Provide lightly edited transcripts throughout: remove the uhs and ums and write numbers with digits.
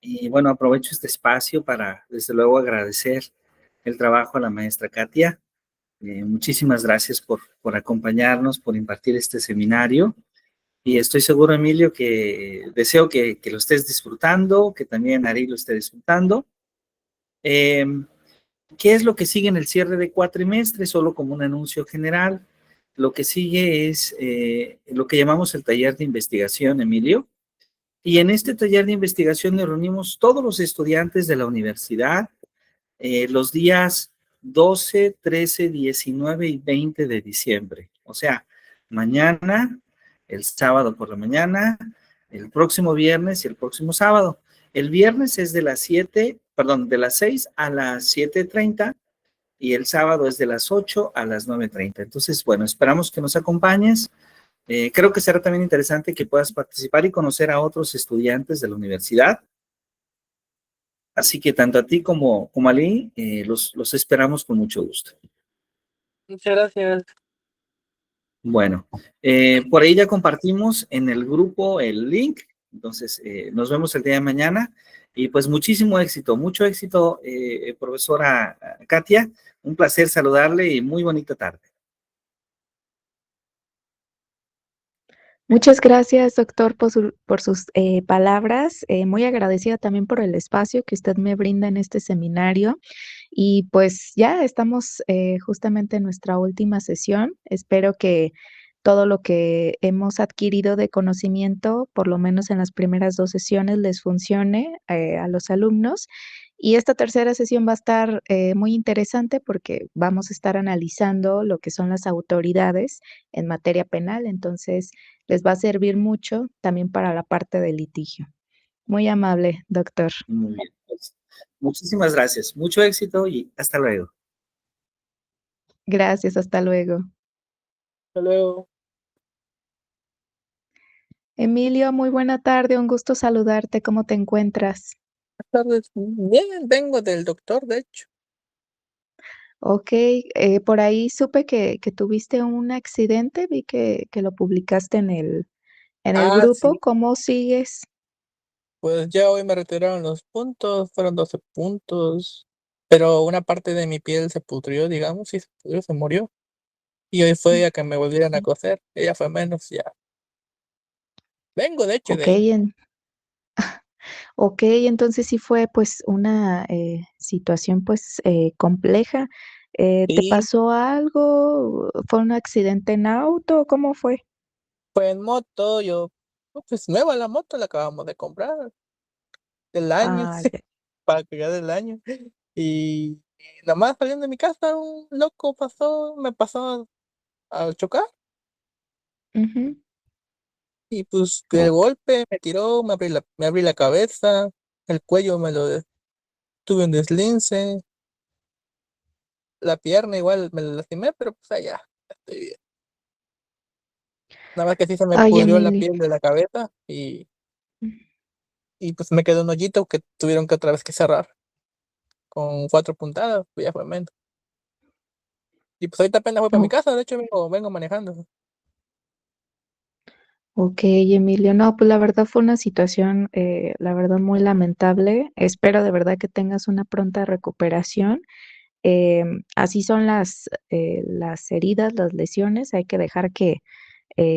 Y bueno, aprovecho este espacio para, desde luego, agradecer el trabajo a la maestra Katia. Muchísimas gracias por acompañarnos, por impartir este seminario. Y estoy seguro, Emilio, que deseo que lo estés disfrutando, que también Ari lo esté disfrutando. Eh, ¿Qué es lo que sigue en el cierre de cuatrimestre? Solo como un anuncio general. Lo que sigue es lo que llamamos el taller de investigación, Emilio. Y en este taller de investigación nos reunimos todos los estudiantes de la universidad los días 12, 13, 19 y 20 de diciembre. O sea, mañana, el sábado por la mañana, el próximo viernes y el próximo sábado. El viernes es de las 7, perdón, de las 6 a las 7:30 y el sábado es de las 8 a las 9:30. Entonces, bueno, esperamos que nos acompañes. Creo que será también interesante que puedas participar y conocer a otros estudiantes de la universidad. Así que tanto a ti como a Lee, los esperamos con mucho gusto. Muchas gracias. Bueno, por ahí ya compartimos en el grupo el link, entonces nos vemos el día de mañana y pues muchísimo éxito, mucho éxito, profesora Katia, un placer saludarle y muy bonita tarde. Muchas gracias, doctor, por sus palabras. Muy agradecida también por el espacio que usted me brinda en este seminario. Y pues ya estamos justamente en nuestra última sesión. Espero que todo lo que hemos adquirido de conocimiento, por lo menos en las primeras 2 sesiones, les funcione a los alumnos. Y esta tercera sesión va a estar muy interesante porque vamos a estar analizando lo que son las autoridades en materia penal. Entonces, les va a servir mucho también para la parte del litigio. Muy amable, doctor. Muy bien, pues, muchísimas gracias, mucho éxito y hasta luego. Gracias, hasta luego. Hasta luego. Emilio, muy buena tarde, un gusto saludarte. ¿Cómo te encuentras? Buenas tardes. Bien, vengo del doctor, de hecho. Okey, por ahí supe que tuviste un accidente, vi que lo publicaste en el Ah, grupo, sí, ¿cómo sigues? pues ya hoy me retiraron los puntos, fueron 12 puntos, pero una parte de mi piel se pudrió, digamos, sí se pudrió, se murió. Y hoy fue a que me volvieran a coser, ella fue menos, ya. Vengo, de hecho, de ahí. Okey, okey, entonces sí fue, pues, una, situación, pues, compleja. ¿Te Sí, pasó algo? ¿Fue un accidente en auto? ¿Cómo fue? fue en moto, yo, no, pues nueva la moto, la acabamos de comprar, del año, Ah, ya. para que ya del año. Y nomás saliendo de mi casa, un loco pasó, me pasó a chocar. Ujú. Y pues el Ok. golpe me tiró, me abrí la cabeza, el cuello tuve un deslince, la pierna igual me la lastimé, pero pues allá, estoy bien. Nada más que sí se me Ay, pudrió la Emilio. piel de la cabeza y pues me quedó un hoyito que tuvieron que otra vez que cerrar con 4 puntadas, pues ya fue menos. Y pues ahorita apenas voy para mi Oh, casa, de hecho vengo manejando. okey, Emilio. No, pues la verdad fue una situación, la verdad muy lamentable. Espero de verdad que tengas una pronta recuperación. Así son las heridas, las lesiones, hay que dejar que,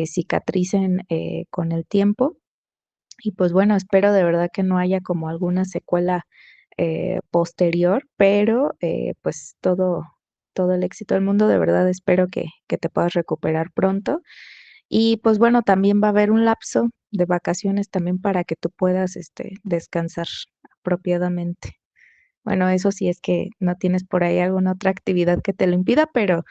cicatricen, con el tiempo. Y pues bueno, espero de verdad que no haya como alguna secuela, posterior, pero, pues todo el éxito del mundo, de verdad espero que te puedas recuperar pronto. Y pues bueno, también va a haber un lapso de vacaciones también para que tú puedas, descansar apropiadamente. Bueno, eso sí es que no tienes por ahí alguna otra actividad que te lo impida, pero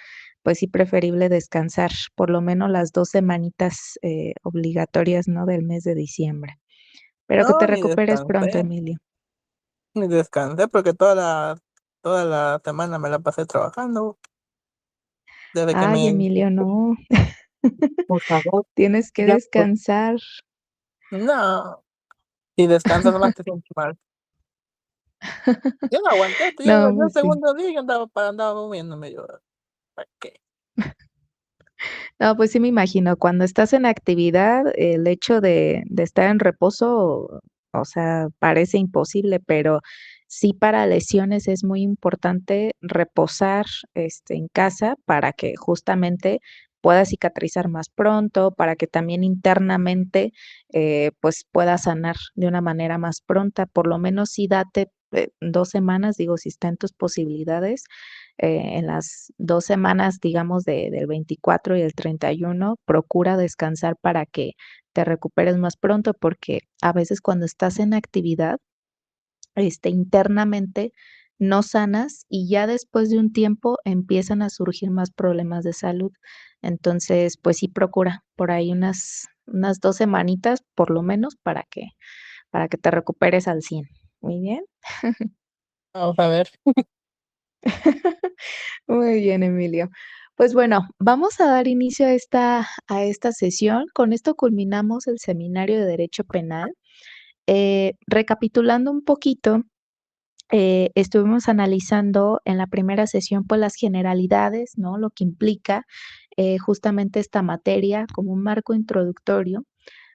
pues sí preferible descansar por lo menos las 2 semanitas, obligatorias, ¿no?, del mes de diciembre. Pero que te No, ni recuperes pronto, descansé, Emilio. ni descansé porque toda la semana me la pasé trabajando, desde que Ay, me... Emilio, no, Por favor, tienes que ya, descansar. no, si descansas más te sientes mal. Yo no aguanté, No, yo el pues sí. segundo día yo andaba moviéndome yo, ¿para qué? No, pues sí me imagino, cuando estás en actividad, el hecho de estar en reposo o sea, parece imposible, pero sí para lesiones es muy importante reposar, en casa para que justamente pueda cicatrizar más pronto, para que también internamente, pues, pueda sanar de una manera más pronta. Por lo menos sí date, 2 semanas, digo, si está en tus posibilidades, en las 2 semanas, digamos, del 24 y el 31, procura descansar para que te recuperes más pronto, porque a veces cuando estás en actividad, internamente no sanas y ya después de un tiempo empiezan a surgir más problemas de salud. Entonces, pues sí procura por ahí unas 2 semanitas, por lo menos, para que te recuperes al 100. Muy bien. Vamos a ver. Muy bien, Emilio. Pues bueno, vamos a dar inicio a esta sesión. Con esto culminamos el seminario de Derecho Penal. Recapitulando un poquito, estuvimos analizando en la primera sesión, pues, las generalidades, ¿no? Lo que implica, justamente esta materia como un marco introductorio.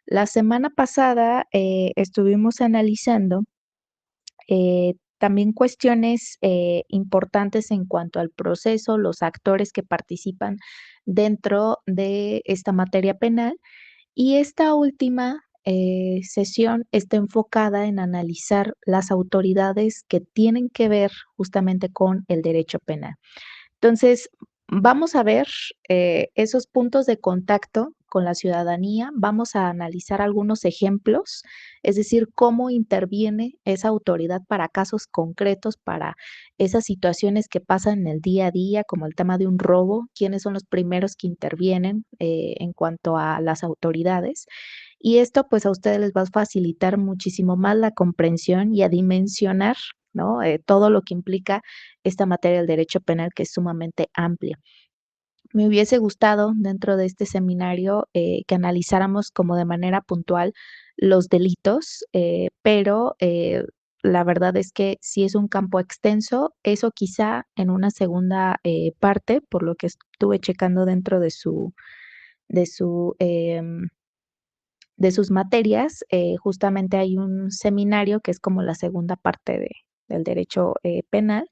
La semana pasada, estuvimos analizando también cuestiones importantes en cuanto al proceso, los actores que participan dentro de esta materia penal. Y esta última sesión está enfocada en analizar las autoridades que tienen que ver justamente con el derecho penal. Entonces, vamos a ver esos puntos de contacto con la ciudadanía, vamos a analizar algunos ejemplos, es decir, cómo interviene esa autoridad para casos concretos, para esas situaciones que pasan en el día a día, como el tema de un robo, quiénes son los primeros que intervienen en cuanto a las autoridades. Y esto pues a ustedes les va a facilitar muchísimo más la comprensión y a dimensionar, ¿no? Todo lo que implica esta materia del derecho penal, que es sumamente amplia. Me hubiese gustado dentro de este seminario que analizáramos como de manera puntual los delitos, pero la verdad es que sí es un campo extenso. Eso quizá en una segunda parte, por lo que estuve checando dentro de su de sus materias, justamente hay un seminario que es como la segunda parte del derecho penal,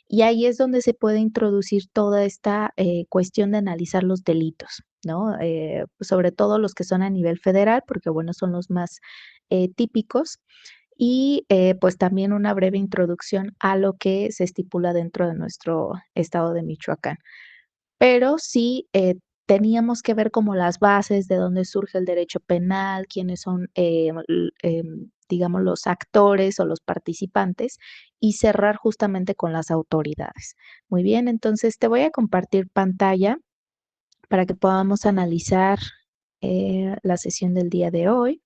y ahí es donde se puede introducir toda esta cuestión de analizar los delitos, ¿no? Sobre todo los que son a nivel federal, porque bueno, son los más típicos, y pues también una breve introducción a lo que se estipula dentro de nuestro estado de Michoacán. Pero sí, teníamos que ver como las bases de dónde surge el derecho penal, quiénes son, digamos, los actores o los participantes, y cerrar justamente con las autoridades. Muy bien, entonces te voy a compartir pantalla para que podamos analizar, la sesión del día de hoy.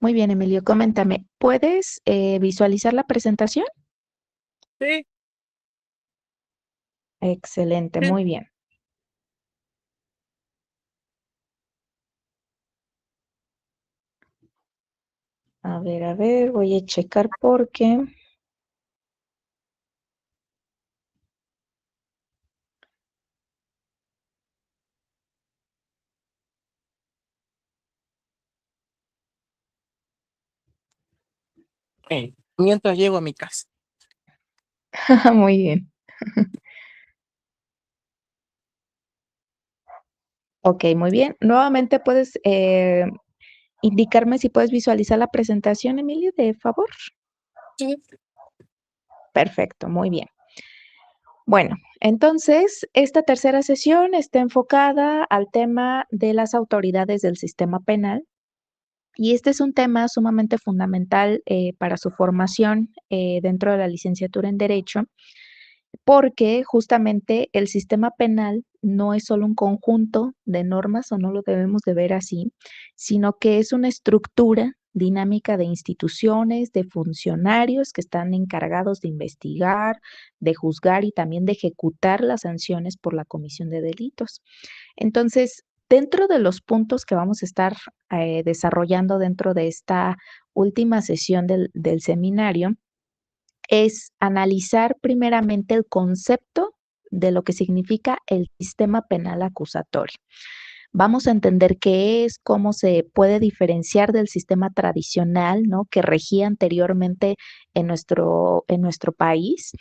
Muy bien, Emilio, coméntame, ¿puedes, visualizar la presentación? Sí, Excelente, sí. muy bien. A ver, voy a checar porque Mientras llego a mi casa. muy bien. Ok, muy bien. Nuevamente puedes indicarme si puedes visualizar la presentación, Emilio, de favor. Sí. Perfecto, muy bien. Bueno, entonces, esta tercera sesión está enfocada al tema de las autoridades del sistema penal. Y este es un tema sumamente fundamental para su formación dentro de la licenciatura en Derecho, porque justamente el sistema penal no es solo un conjunto de normas, o no lo debemos de ver así, sino que es una estructura dinámica de instituciones, de funcionarios que están encargados de investigar, de juzgar y también de ejecutar las sanciones por la comisión de delitos. Entonces, dentro de los puntos que vamos a estar desarrollando dentro de esta última sesión del seminario, es analizar primeramente el concepto de lo que significa el sistema penal acusatorio. Vamos a entender qué es, cómo se puede diferenciar del sistema tradicional, ¿no? Que regía anteriormente en nuestro país.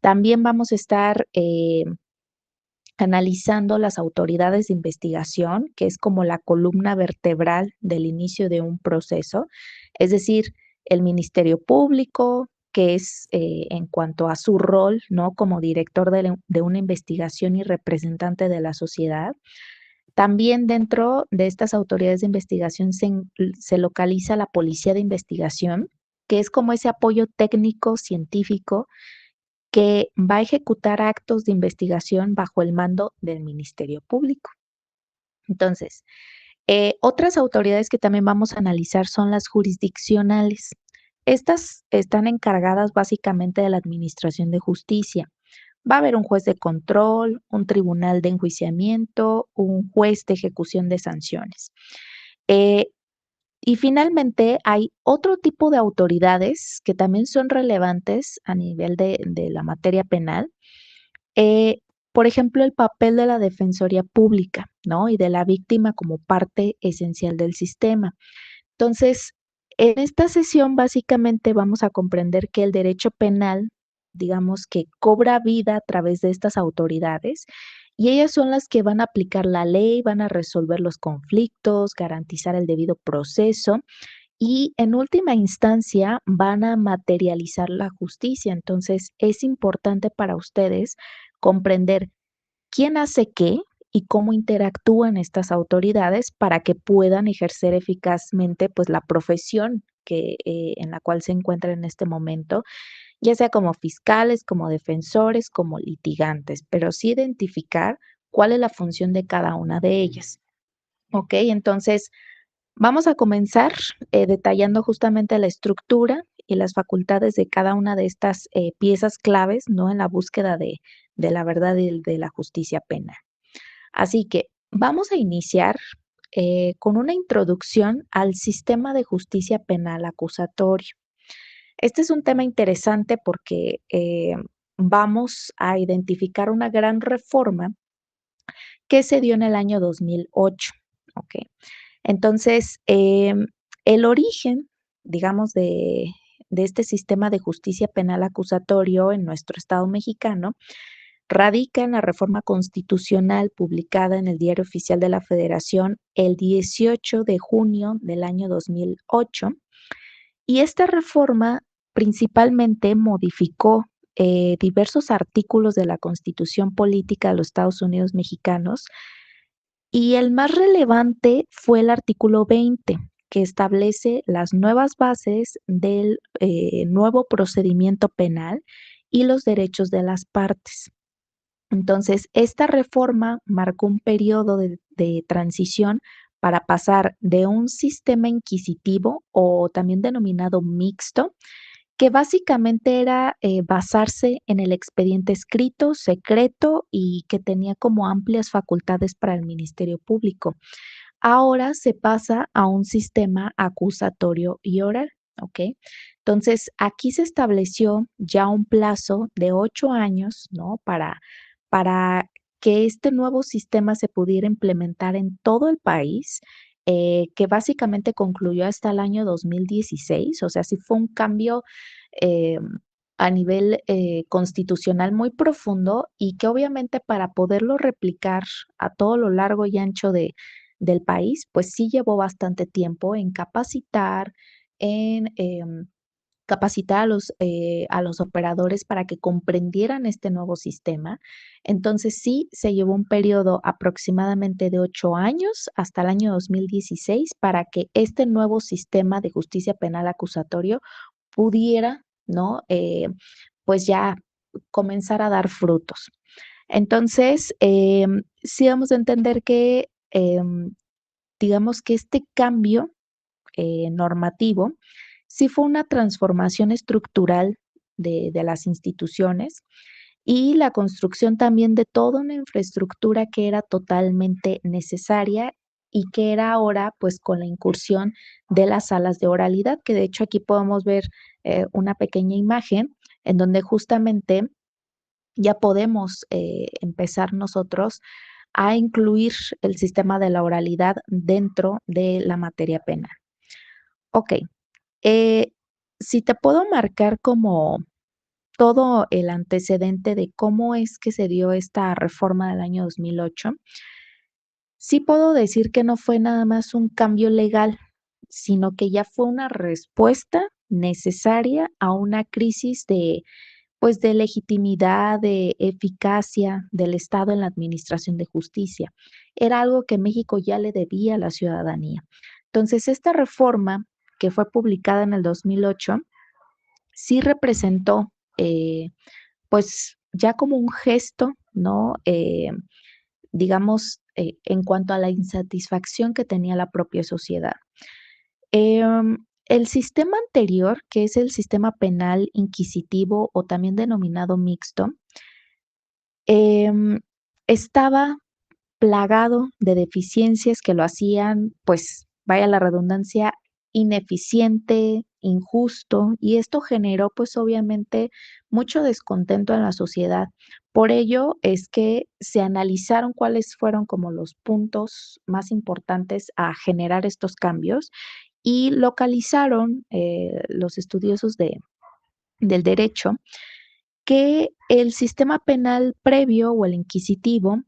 También vamos a estar analizando las autoridades de investigación, que es como la columna vertebral del inicio de un proceso, es decir, el Ministerio Público, que es en cuanto a su rol, ¿no? Como director de una investigación y representante de la sociedad. También dentro de estas autoridades de investigación se localiza la Policía de Investigación, que es como ese apoyo técnico científico que va a ejecutar actos de investigación bajo el mando del Ministerio Público. Entonces, otras autoridades que también vamos a analizar son las jurisdiccionales. Estas están encargadas básicamente de la administración de justicia. Va a haber un juez de control, un tribunal de enjuiciamiento, un juez de ejecución de sanciones. Y finalmente hay otro tipo de autoridades que también son relevantes a nivel de la materia penal. Por ejemplo, el papel de la Defensoría Pública, ¿no? Y de la víctima como parte esencial del sistema. Entonces, en esta sesión básicamente vamos a comprender que el derecho penal, digamos que cobra vida a través de estas autoridades y ellas son las que van a aplicar la ley, van a resolver los conflictos, garantizar el debido proceso y en última instancia van a materializar la justicia. Entonces, es importante para ustedes comprender quién hace qué y cómo interactúan estas autoridades para que puedan ejercer eficazmente pues la profesión en la cual se encuentran en este momento, ya sea como fiscales, como defensores, como litigantes, pero sí identificar cuál es la función de cada una de ellas. Ok, entonces vamos a comenzar detallando justamente la estructura y las facultades de cada una de estas piezas claves, ¿no? En la búsqueda de la verdad y de la justicia penal. Así que vamos a iniciar con una introducción al sistema de justicia penal acusatorio. Este es un tema interesante porque vamos a identificar una gran reforma que se dio en el año 2008. ¿Ok? Entonces, el origen, digamos, de este sistema de justicia penal acusatorio en nuestro Estado mexicano radica en la reforma constitucional publicada en el Diario Oficial de la Federación el 18 de junio del año 2008. Y esta reforma principalmente modificó diversos artículos de la Constitución Política de los Estados Unidos mexicanos y el más relevante fue el artículo 20, que establece las nuevas bases del nuevo procedimiento penal y los derechos de las partes. Entonces, esta reforma marcó un periodo de transición para pasar de un sistema inquisitivo o también denominado mixto, que básicamente era basarse en el expediente escrito, secreto y que tenía como amplias facultades para el Ministerio Público. Ahora se pasa a un sistema acusatorio y oral, ¿ok? Entonces, aquí se estableció ya un plazo de 8 años, ¿no? Para que este nuevo sistema se pudiera implementar en todo el país, que básicamente concluyó hasta el año 2016, o sea, sí fue un cambio eh, a nivel constitucional muy profundo y que obviamente para poderlo replicar a todo lo largo y ancho del país, pues sí llevó bastante tiempo en capacitar, en capacitar a los operadores para que comprendieran este nuevo sistema. Entonces sí, se llevó un periodo aproximadamente de 8 años hasta el año 2016 para que este nuevo sistema de justicia penal acusatorio pudiera, ¿no? Pues ya comenzar a dar frutos. Entonces, sí vamos a entender que, digamos que este cambio normativo sí fue una transformación estructural de las instituciones y la construcción también de toda una infraestructura que era totalmente necesaria y que era ahora pues con la incursión de las salas de oralidad, que de hecho aquí podemos ver una pequeña imagen en donde justamente ya podemos empezar nosotros a incluir el sistema de la oralidad dentro de la materia penal. Ok, si te puedo marcar como todo el antecedente de cómo es que se dio esta reforma del año 2008, sí puedo decir que no fue nada más un cambio legal, sino que ya fue una respuesta necesaria a una crisis de, pues, de legitimidad, de eficacia del Estado en la administración de justicia. Era algo que México ya le debía a la ciudadanía. Entonces, esta reforma que fue publicada en el 2008 sí representó, pues, ya como un gesto, ¿no? Digamos, en cuanto a la insatisfacción que tenía la propia sociedad. El sistema anterior, que es el sistema penal inquisitivo o también denominado mixto, em, estaba plagado de deficiencias que lo hacían, pues, vaya la redundancia, ineficiente, injusto, y esto generó, pues, obviamente, mucho descontento en la sociedad. Por ello es que se analizaron cuáles fueron como los puntos más importantes a generar estos cambios y localizaron los estudiosos del derecho que el sistema penal previo o el inquisitivo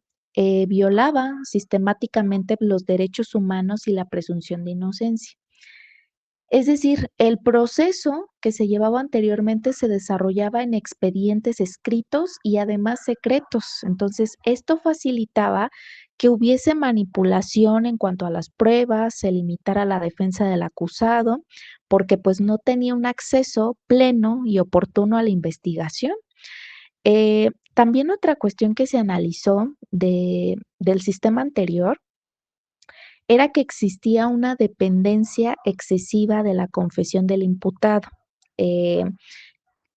violaba sistemáticamente los derechos humanos y la presunción de inocencia. Es decir, el proceso que se llevaba anteriormente se desarrollaba en expedientes escritos y además secretos. Entonces, esto facilitaba que hubiese manipulación en cuanto a las pruebas, se limitara la defensa del acusado, porque pues no tenía un acceso pleno y oportuno a la investigación. También otra cuestión que se analizó del sistema anterior era que existía una dependencia excesiva de la confesión del imputado, eh,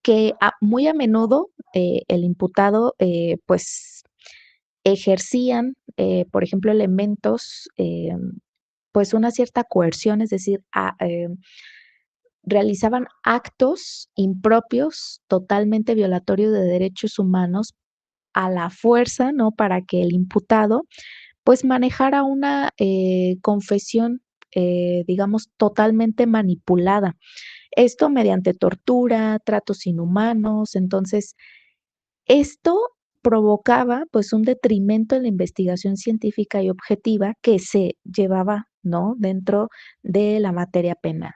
que muy a menudo el imputado pues ejercían, por ejemplo, elementos, pues una cierta coerción, es decir, realizaban actos impropios, totalmente violatorios de derechos humanos a la fuerza, ¿no? Para que el imputado pues manejara una confesión, digamos, totalmente manipulada. Esto mediante tortura, tratos inhumanos. Entonces, esto provocaba pues un detrimento en la investigación científica y objetiva que se llevaba, ¿no? Dentro de la materia penal.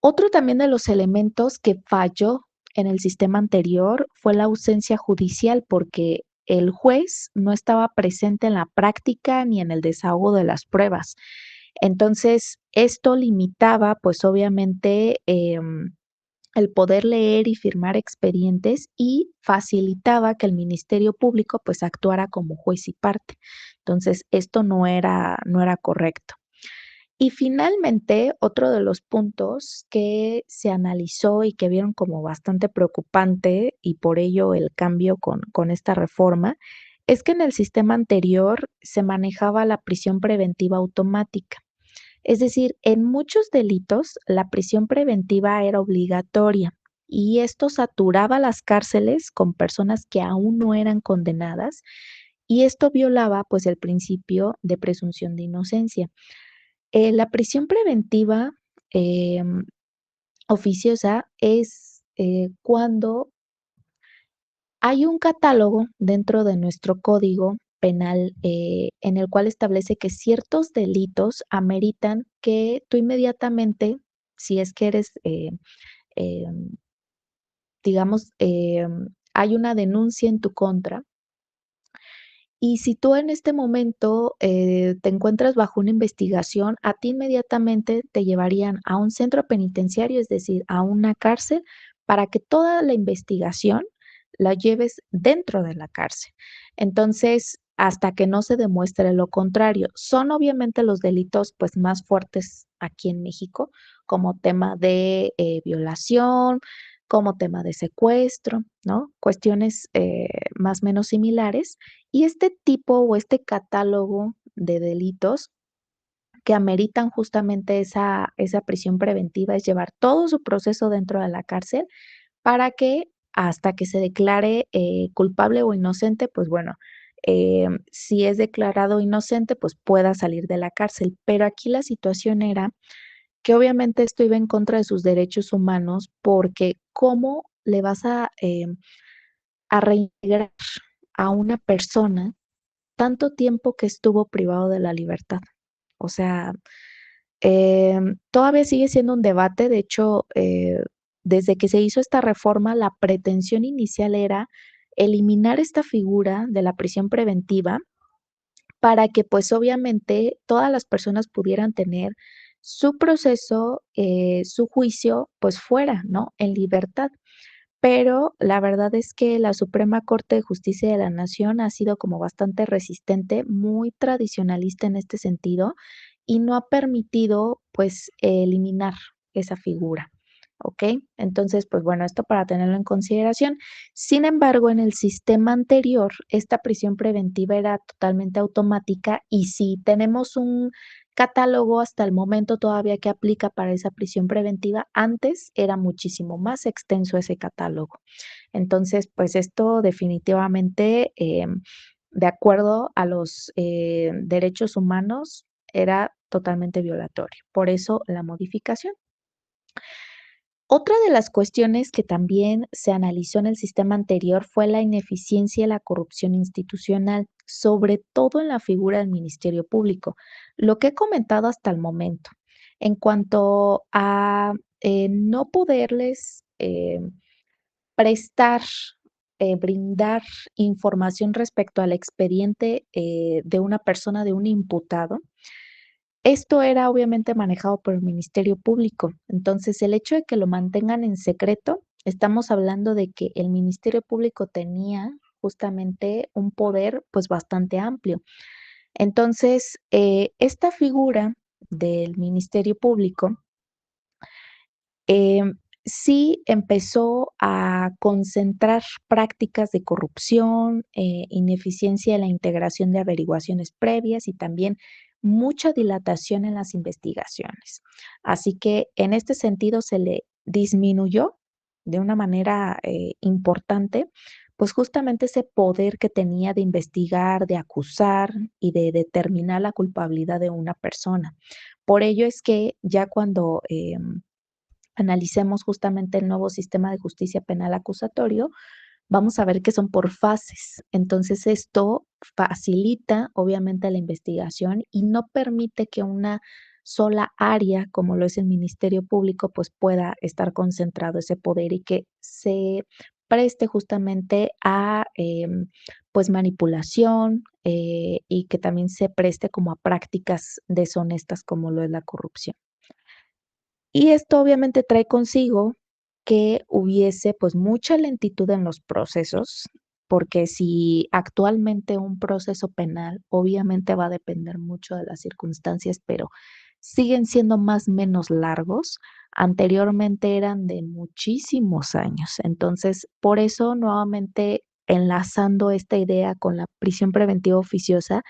Otro también de los elementos que falló en el sistema anterior fue la ausencia judicial, porque el juez no estaba presente en la práctica ni en el desahogo de las pruebas. Entonces, esto limitaba, pues obviamente, el poder leer y firmar expedientes y facilitaba que el Ministerio Público pues actuara como juez y parte. Entonces, esto no era correcto. Y finalmente, otro de los puntos que se analizó y que vieron como bastante preocupante y por ello el cambio con esta reforma, es que en el sistema anterior se manejaba la prisión preventiva automática. Es decir, en muchos delitos la prisión preventiva era obligatoria y esto saturaba las cárceles con personas que aún no eran condenadas y esto violaba pues el principio de presunción de inocencia. La prisión preventiva oficiosa es cuando hay un catálogo dentro de nuestro código penal en el cual establece que ciertos delitos ameritan que tú inmediatamente, si es que eres, em, digamos, hay una denuncia en tu contra, y si tú en este momento te encuentras bajo una investigación, a ti inmediatamente te llevarían a un centro penitenciario, es decir, a una cárcel, para que toda la investigación la lleves dentro de la cárcel. Entonces, hasta que no se demuestre lo contrario, son obviamente los delitos pues más fuertes aquí en México, como tema de violación, como tema de secuestro, ¿no? Cuestiones más o menos similares. Y este tipo o este catálogo de delitos que ameritan justamente esa prisión preventiva es llevar todo su proceso dentro de la cárcel para que hasta que se declare culpable o inocente, pues bueno, si es declarado inocente, pues pueda salir de la cárcel. Pero aquí la situación era que obviamente esto iba en contra de sus derechos humanos, porque ¿cómo le vas a reintegrar a una persona tanto tiempo que estuvo privado de la libertad? O sea, todavía sigue siendo un debate. De hecho, desde que se hizo esta reforma, la pretensión inicial era eliminar esta figura de la prisión preventiva para que pues obviamente todas las personas pudieran tener su proceso, su juicio, pues fuera, ¿no? En libertad. Pero la verdad es que la Suprema Corte de Justicia de la Nación ha sido como bastante resistente, muy tradicionalista en este sentido, y no ha permitido, pues, eliminar esa figura, ¿ok? Entonces, pues bueno, esto para tenerlo en consideración. Sin embargo, en el sistema anterior, esta prisión preventiva era totalmente automática y si tenemos un catálogo hasta el momento todavía que aplica para esa prisión preventiva, antes era muchísimo más extenso ese catálogo. Entonces, pues esto definitivamente, de acuerdo a los derechos humanos, era totalmente violatorio. Por eso la modificación. Otra de las cuestiones que también se analizó en el sistema anterior fue la ineficiencia y la corrupción institucional, sobre todo en la figura del Ministerio Público. Lo que he comentado hasta el momento, en cuanto a no poderles prestar, brindar información respecto al expediente de una persona, de un imputado, esto era obviamente manejado por el Ministerio Público. Entonces, el hecho de que lo mantengan en secreto, estamos hablando de que el Ministerio Público tenía justamente un poder pues bastante amplio. Entonces, esta figura del Ministerio Público sí empezó a concentrar prácticas de corrupción, ineficiencia en la integración de averiguaciones previas y también mucha dilatación en las investigaciones. Así que en este sentido se le disminuyó de una manera importante, pues justamente ese poder que tenía de investigar, de acusar y de determinar la culpabilidad de una persona. Por ello es que ya cuando analicemos justamente el nuevo sistema de justicia penal acusatorio, vamos a ver que son por fases. Entonces, esto facilita obviamente la investigación y no permite que una sola área, como lo es el Ministerio Público, pues pueda estar concentrado ese poder y que se preste justamente a pues manipulación y que también se preste como a prácticas deshonestas como lo es la corrupción. Y esto obviamente trae consigo que hubiese pues mucha lentitud en los procesos, porque si actualmente un proceso penal obviamente va a depender mucho de las circunstancias, pero siguen siendo más o menos largos, anteriormente eran de muchísimos años. Entonces, por eso nuevamente enlazando esta idea con la prisión preventiva oficiosa,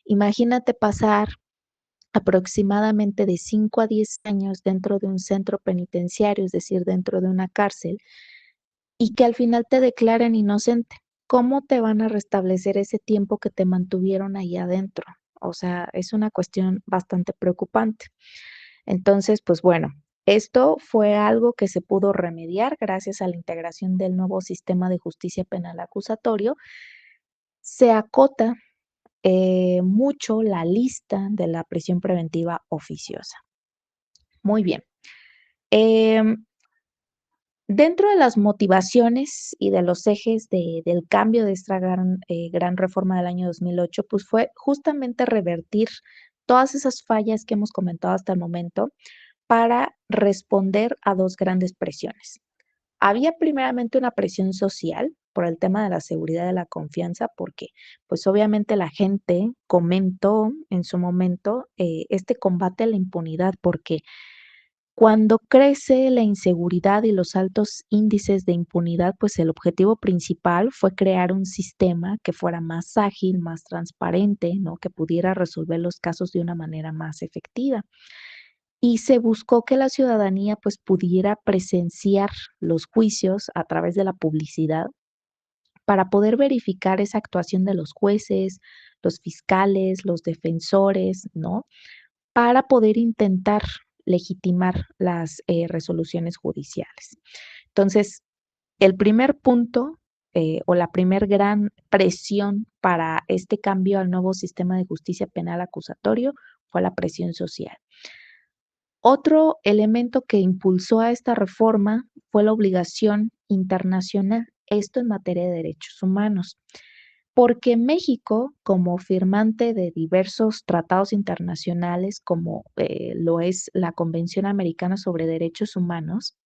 imagínate pasar aproximadamente de 5 a 10 años dentro de un centro penitenciario, es decir, dentro de una cárcel, y que al final te declaren inocente. ¿Cómo te van a restablecer ese tiempo que te mantuvieron ahí adentro? O sea, es una cuestión bastante preocupante. Entonces, pues bueno, esto fue algo que se pudo remediar gracias a la integración del nuevo sistema de justicia penal acusatorio. Se acota mucho la lista de la prisión preventiva oficiosa. Muy bien. Em, Dentro de las motivaciones y de los ejes del cambio de esta gran reforma del año 2008, pues fue justamente revertir todas esas fallas que hemos comentado hasta el momento para responder a dos grandes presiones. Había primeramente una presión social por el tema de la seguridad y la confianza, porque pues obviamente la gente comentó en su momento este combate a la impunidad, porque cuando crece la inseguridad y los altos índices de impunidad, pues el objetivo principal fue crear un sistema que fuera más ágil, más transparente, ¿no? Que pudiera resolver los casos de una manera más efectiva. y se buscó que la ciudadanía pues pudiera presenciar los juicios a través de la publicidad para poder verificar esa actuación de los jueces, los fiscales, los defensores, ¿no? Para poder intentar legitimar las resoluciones judiciales. Entonces, el primer punto o la primer gran presión para este cambio al nuevo sistema de justicia penal acusatorio fue la presión social. Otro elemento que impulsó a esta reforma fue la obligación internacional, esto en materia de derechos humanos, porque México, como firmante de diversos tratados internacionales, como lo es la Convención Americana sobre Derechos Humanos,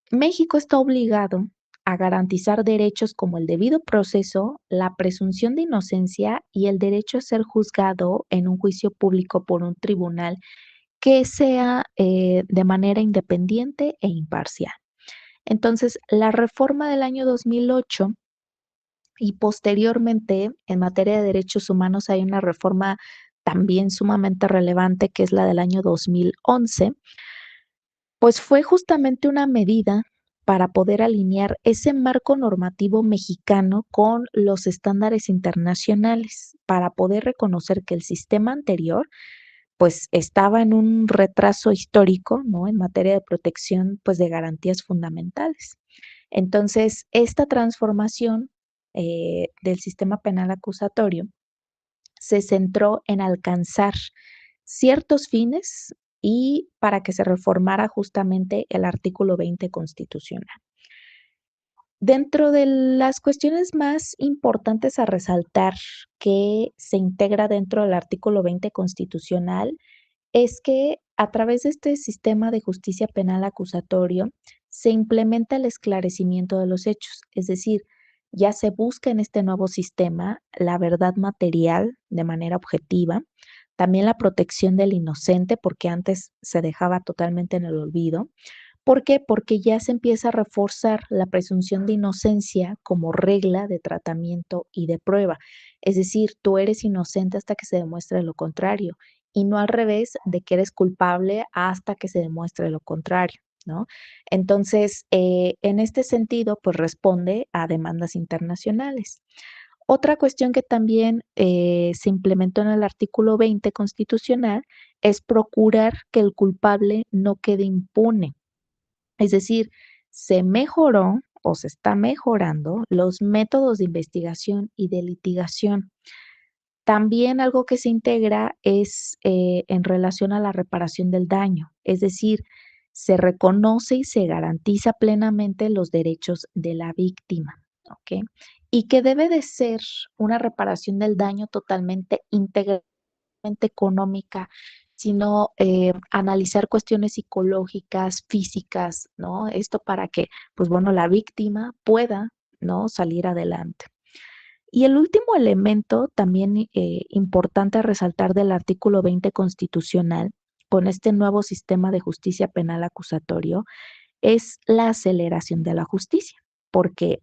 México está obligado a garantizar derechos como el debido proceso, la presunción de inocencia y el derecho a ser juzgado en un juicio público por un tribunal que sea de manera independiente e imparcial. Entonces, la reforma del año 2008 y posteriormente en materia de derechos humanos hay una reforma también sumamente relevante que es la del año 2011, pues fue justamente una medida para poder alinear ese marco normativo mexicano con los estándares internacionales, para poder reconocer que el sistema anterior pues estaba en un retraso histórico, ¿no? En materia de protección, pues de garantías fundamentales. Entonces, esta transformación del sistema penal acusatorio se centró en alcanzar ciertos fines y para que se reformara justamente el artículo 20 constitucional. Dentro de las cuestiones más importantes a resaltar que se integra dentro del artículo 20 constitucional es que a través de este sistema de justicia penal acusatorio se implementa el esclarecimiento de los hechos, es decir, ya se busca en este nuevo sistema la verdad material de manera objetiva, también la protección del inocente, porque antes se dejaba totalmente en el olvido. ¿Por qué? Porque ya se empieza a reforzar la presunción de inocencia como regla de tratamiento y de prueba. Es decir, tú eres inocente hasta que se demuestre lo contrario y no al revés de que eres culpable hasta que se demuestre lo contrario, ¿no? Entonces, en este sentido, pues responde a demandas internacionales. Otra cuestión que también se implementó en el artículo 20 constitucional es procurar que el culpable no quede impune. Es decir, se mejoró o se está mejorando los métodos de investigación y de litigación. También algo que se integra es en relación a la reparación del daño, es decir, se reconoce y se garantiza plenamente los derechos de la víctima, ¿ok? Y que debe de ser una reparación del daño totalmente íntegramente económica, sino analizar cuestiones psicológicas, físicas, ¿no? Esto para que, pues bueno, la víctima pueda, ¿no? Salir adelante. Y el último elemento también importante a resaltar del artículo 20 constitucional con este nuevo sistema de justicia penal acusatorio es la aceleración de la justicia, porque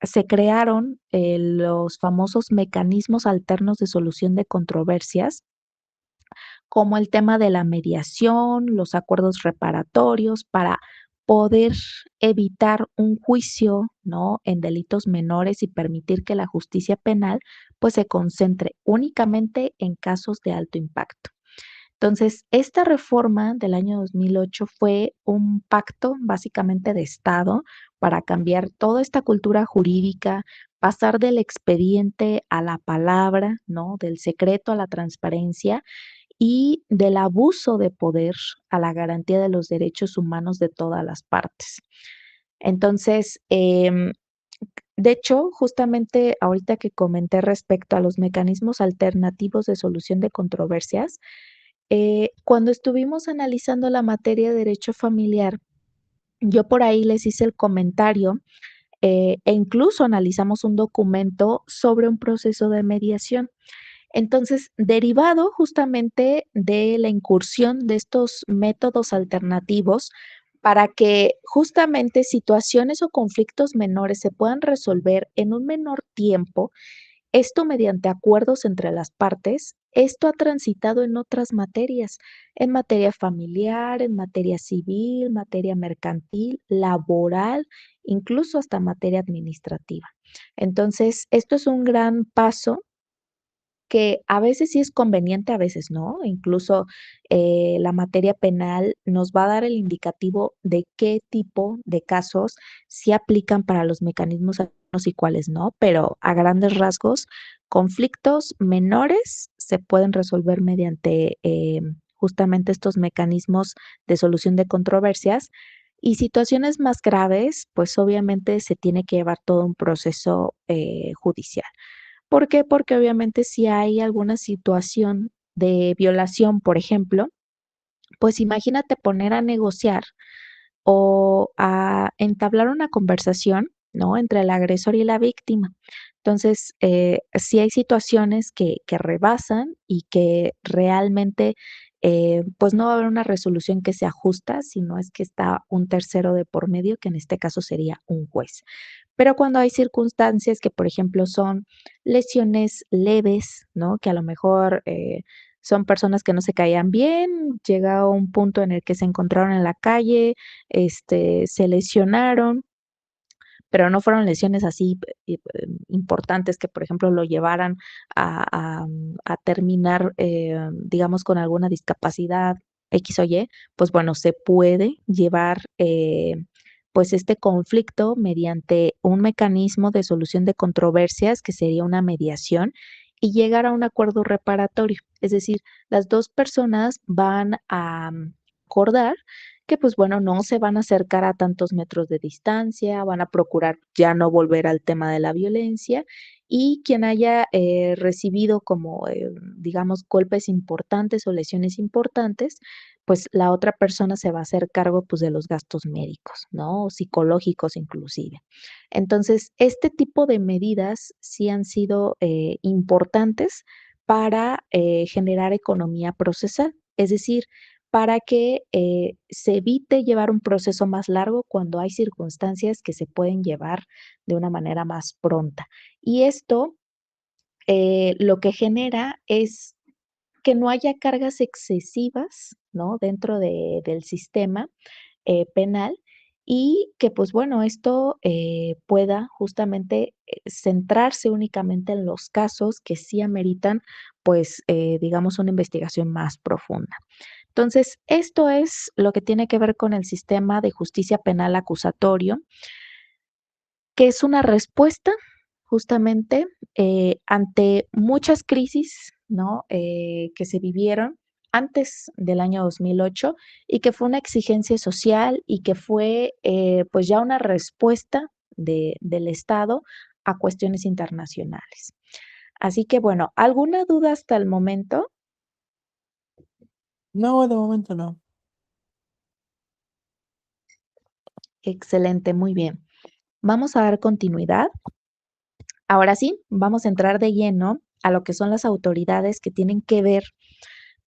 se crearon los famosos mecanismos alternos de solución de controversias, como el tema de la mediación, los acuerdos reparatorios, para poder evitar un juicio, ¿no? En delitos menores y permitir que la justicia penal pues se concentre únicamente en casos de alto impacto. Entonces, esta reforma del año 2008 fue un pacto básicamente de Estado para cambiar toda esta cultura jurídica, pasar del expediente a la palabra, ¿no? Del secreto a la transparencia y del abuso de poder a la garantía de los derechos humanos de todas las partes. Entonces, de hecho, justamente ahorita que comenté respecto a los mecanismos alternativos de solución de controversias, cuando estuvimos analizando la materia de derecho familiar, yo por ahí les hice el comentario e incluso analizamos un documento sobre un proceso de mediación. Entonces, derivado justamente de la incursión de estos métodos alternativos para que justamente situaciones o conflictos menores se puedan resolver en un menor tiempo, esto mediante acuerdos entre las partes, esto ha transitado en otras materias, en materia familiar, en materia civil, materia mercantil, laboral, incluso hasta materia administrativa. Entonces, esto es un gran paso que a veces sí es conveniente, a veces no. Incluso la materia penal nos va a dar el indicativo de qué tipo de casos se aplican para los mecanismos y cuáles no, pero a grandes rasgos, conflictos menores se pueden resolver mediante justamente estos mecanismos de solución de controversias. Y situaciones más graves, pues obviamente se tiene que llevar todo un proceso judicial. ¿Por qué? Porque obviamente si hay alguna situación de violación, por ejemplo, pues imagínate poner a negociar o a entablar una conversación, ¿no? Entre el agresor y la víctima. Entonces, sí hay situaciones que rebasan y que realmente, pues no va a haber una resolución que sea justa, sino es que está un tercero de por medio, que en este caso sería un juez. Pero cuando hay circunstancias que, por ejemplo, son lesiones leves, ¿no? Que a lo mejor son personas que no se caían bien, llega a un punto en el que se encontraron en la calle, se lesionaron, pero no fueron lesiones así importantes que, por ejemplo, lo llevaran a terminar, digamos, con alguna discapacidad X o Y, pues bueno, se puede llevar pues este conflicto mediante un mecanismo de solución de controversias que sería una mediación y llegar a un acuerdo reparatorio. Es decir, las dos personas van a acordar que pues bueno, no se van a acercar a tantos metros de distancia, van a procurar ya no volver al tema de la violencia y quien haya recibido como, digamos, golpes importantes o lesiones importantes, pues la otra persona se va a hacer cargo pues de los gastos médicos, ¿no? O psicológicos inclusive. Entonces, este tipo de medidas sí han sido importantes para generar economía procesal, es decir, para que se evite llevar un proceso más largo cuando hay circunstancias que se pueden llevar de una manera más pronta. Y esto lo que genera es que no haya cargas excesivas, ¿no? Dentro del sistema penal y que, pues bueno, esto pueda justamente centrarse únicamente en los casos que sí ameritan, pues, digamos, una investigación más profunda. Entonces, esto es lo que tiene que ver con el sistema de justicia penal acusatorio, que es una respuesta justamente ante muchas crisis, ¿no? Que se vivieron antes del año 2008 y que fue una exigencia social y que fue pues ya una respuesta del Estado a cuestiones internacionales. Así que bueno, ¿alguna duda hasta el momento? No, de momento no. Excelente, muy bien. Vamos a dar continuidad. Ahora sí, vamos a entrar de lleno a lo que son las autoridades que tienen que ver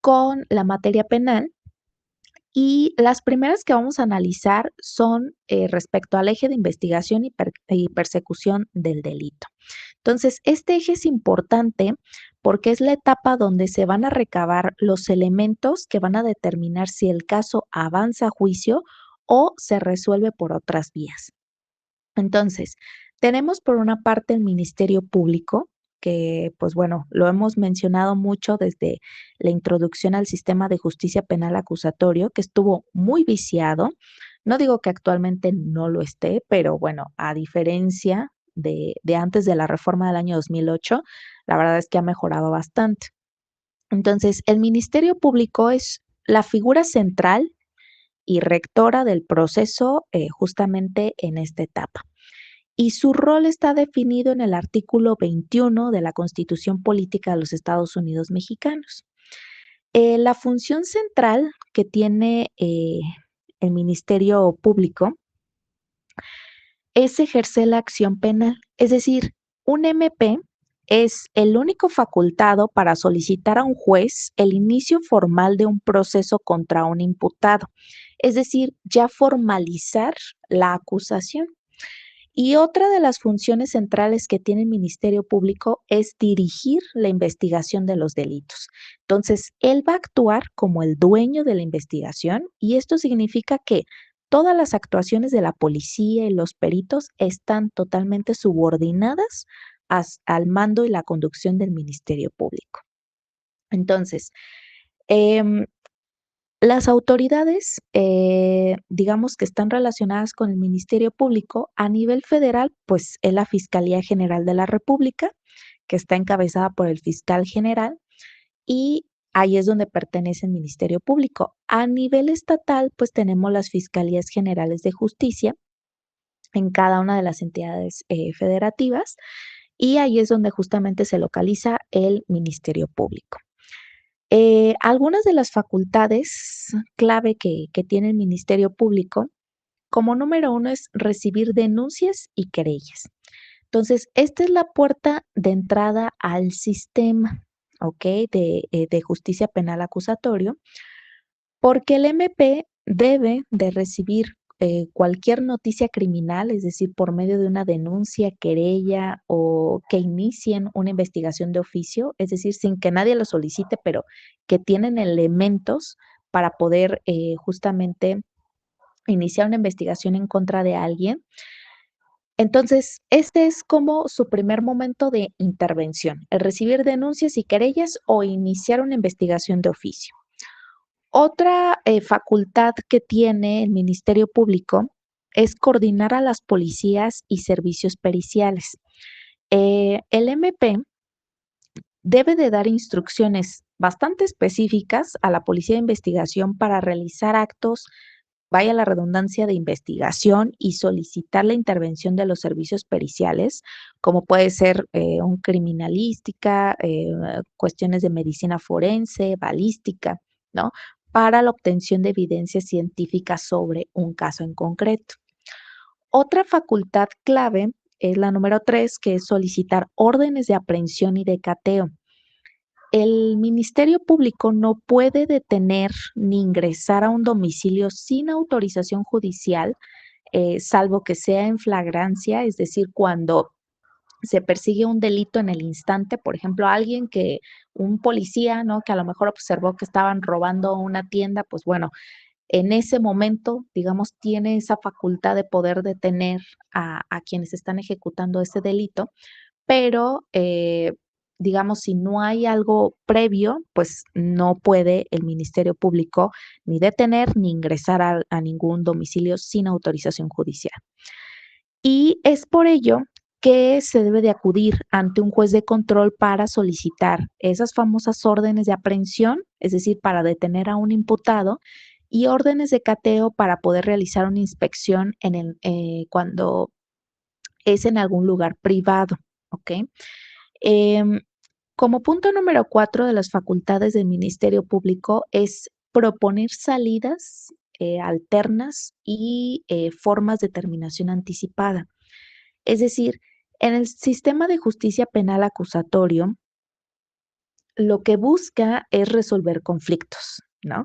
con la materia penal y las primeras que vamos a analizar son respecto al eje de investigación y persecución del delito. Entonces, este eje es importante porque es la etapa donde se van a recabar los elementos que van a determinar si el caso avanza a juicio o se resuelve por otras vías. Entonces, tenemos por una parte el Ministerio Público, que pues bueno, lo hemos mencionado mucho desde la introducción al sistema de justicia penal acusatorio, que estuvo muy viciado. No digo que actualmente no lo esté, pero bueno, a diferencia de antes de la reforma del año 2008, la verdad es que ha mejorado bastante. Entonces, el Ministerio Público es la figura central y rectora del proceso justamente en esta etapa y su rol está definido en el artículo 21 de la Constitución Política de los Estados Unidos Mexicanos. La función central que tiene el Ministerio Público es ejercer la acción penal, es decir, un MP es el único facultado para solicitar a un juez el inicio formal de un proceso contra un imputado, es decir, ya formalizar la acusación. Y otra de las funciones centrales que tiene el Ministerio Público es dirigir la investigación de los delitos. Entonces, él va a actuar como el dueño de la investigación y esto significa que todas las actuaciones de la policía y los peritos están totalmente subordinadas al mando y la conducción del Ministerio Público. Entonces, em, las autoridades, digamos que están relacionadas con el Ministerio Público a nivel federal, pues es la Fiscalía General de la República, que está encabezada por el fiscal general, y ahí es donde pertenece el Ministerio Público. A nivel estatal, pues tenemos las Fiscalías Generales de Justicia en cada una de las entidades federativas, y ahí es donde justamente se localiza el Ministerio Público. Algunas de las facultades clave que tiene el Ministerio Público, como número uno, es recibir denuncias y querellas. Entonces, esta es la puerta de entrada al sistema, ¿ok? De justicia penal acusatorio, porque el MP debe de recibir cualquier noticia criminal, es decir, por medio de una denuncia, querella o que inicien una investigación de oficio, es decir, sin que nadie lo solicite, pero que tienen elementos para poder justamente iniciar una investigación en contra de alguien. Entonces, este es como su primer momento de intervención, el recibir denuncias y querellas o iniciar una investigación de oficio. Otra facultad que tiene el Ministerio Público es coordinar a las policías y servicios periciales. El MP debe de dar instrucciones bastante específicas a la Policía de Investigación para realizar actos, vaya la redundancia, de investigación y solicitar la intervención de los servicios periciales, como puede ser un criminalística, cuestiones de medicina forense, balística, ¿no? Para la obtención de evidencia científica sobre un caso en concreto. Otra facultad clave es la número 3, que es solicitar órdenes de aprehensión y de cateo. El Ministerio Público no puede detener ni ingresar a un domicilio sin autorización judicial, salvo que sea en flagrancia, es decir, cuando se persigue un delito en el instante, por ejemplo, un policía, ¿no? Que a lo mejor observó que estaban robando una tienda, pues bueno, en ese momento, digamos, tiene esa facultad de poder detener a quienes están ejecutando ese delito, pero digamos, si no hay algo previo, pues no puede el Ministerio Público ni detener ni ingresar a ningún domicilio sin autorización judicial. Y es por ello que se debe de acudir ante un juez de control para solicitar esas famosas órdenes de aprehensión, es decir, para detener a un imputado, y órdenes de cateo para poder realizar una inspección cuando es en algún lugar privado, ¿ok? Em, Como punto número 4 de las facultades del Ministerio Público es proponer salidas alternas y formas de terminación anticipada. Es decir, en el sistema de justicia penal acusatorio, lo que busca es resolver conflictos, ¿no?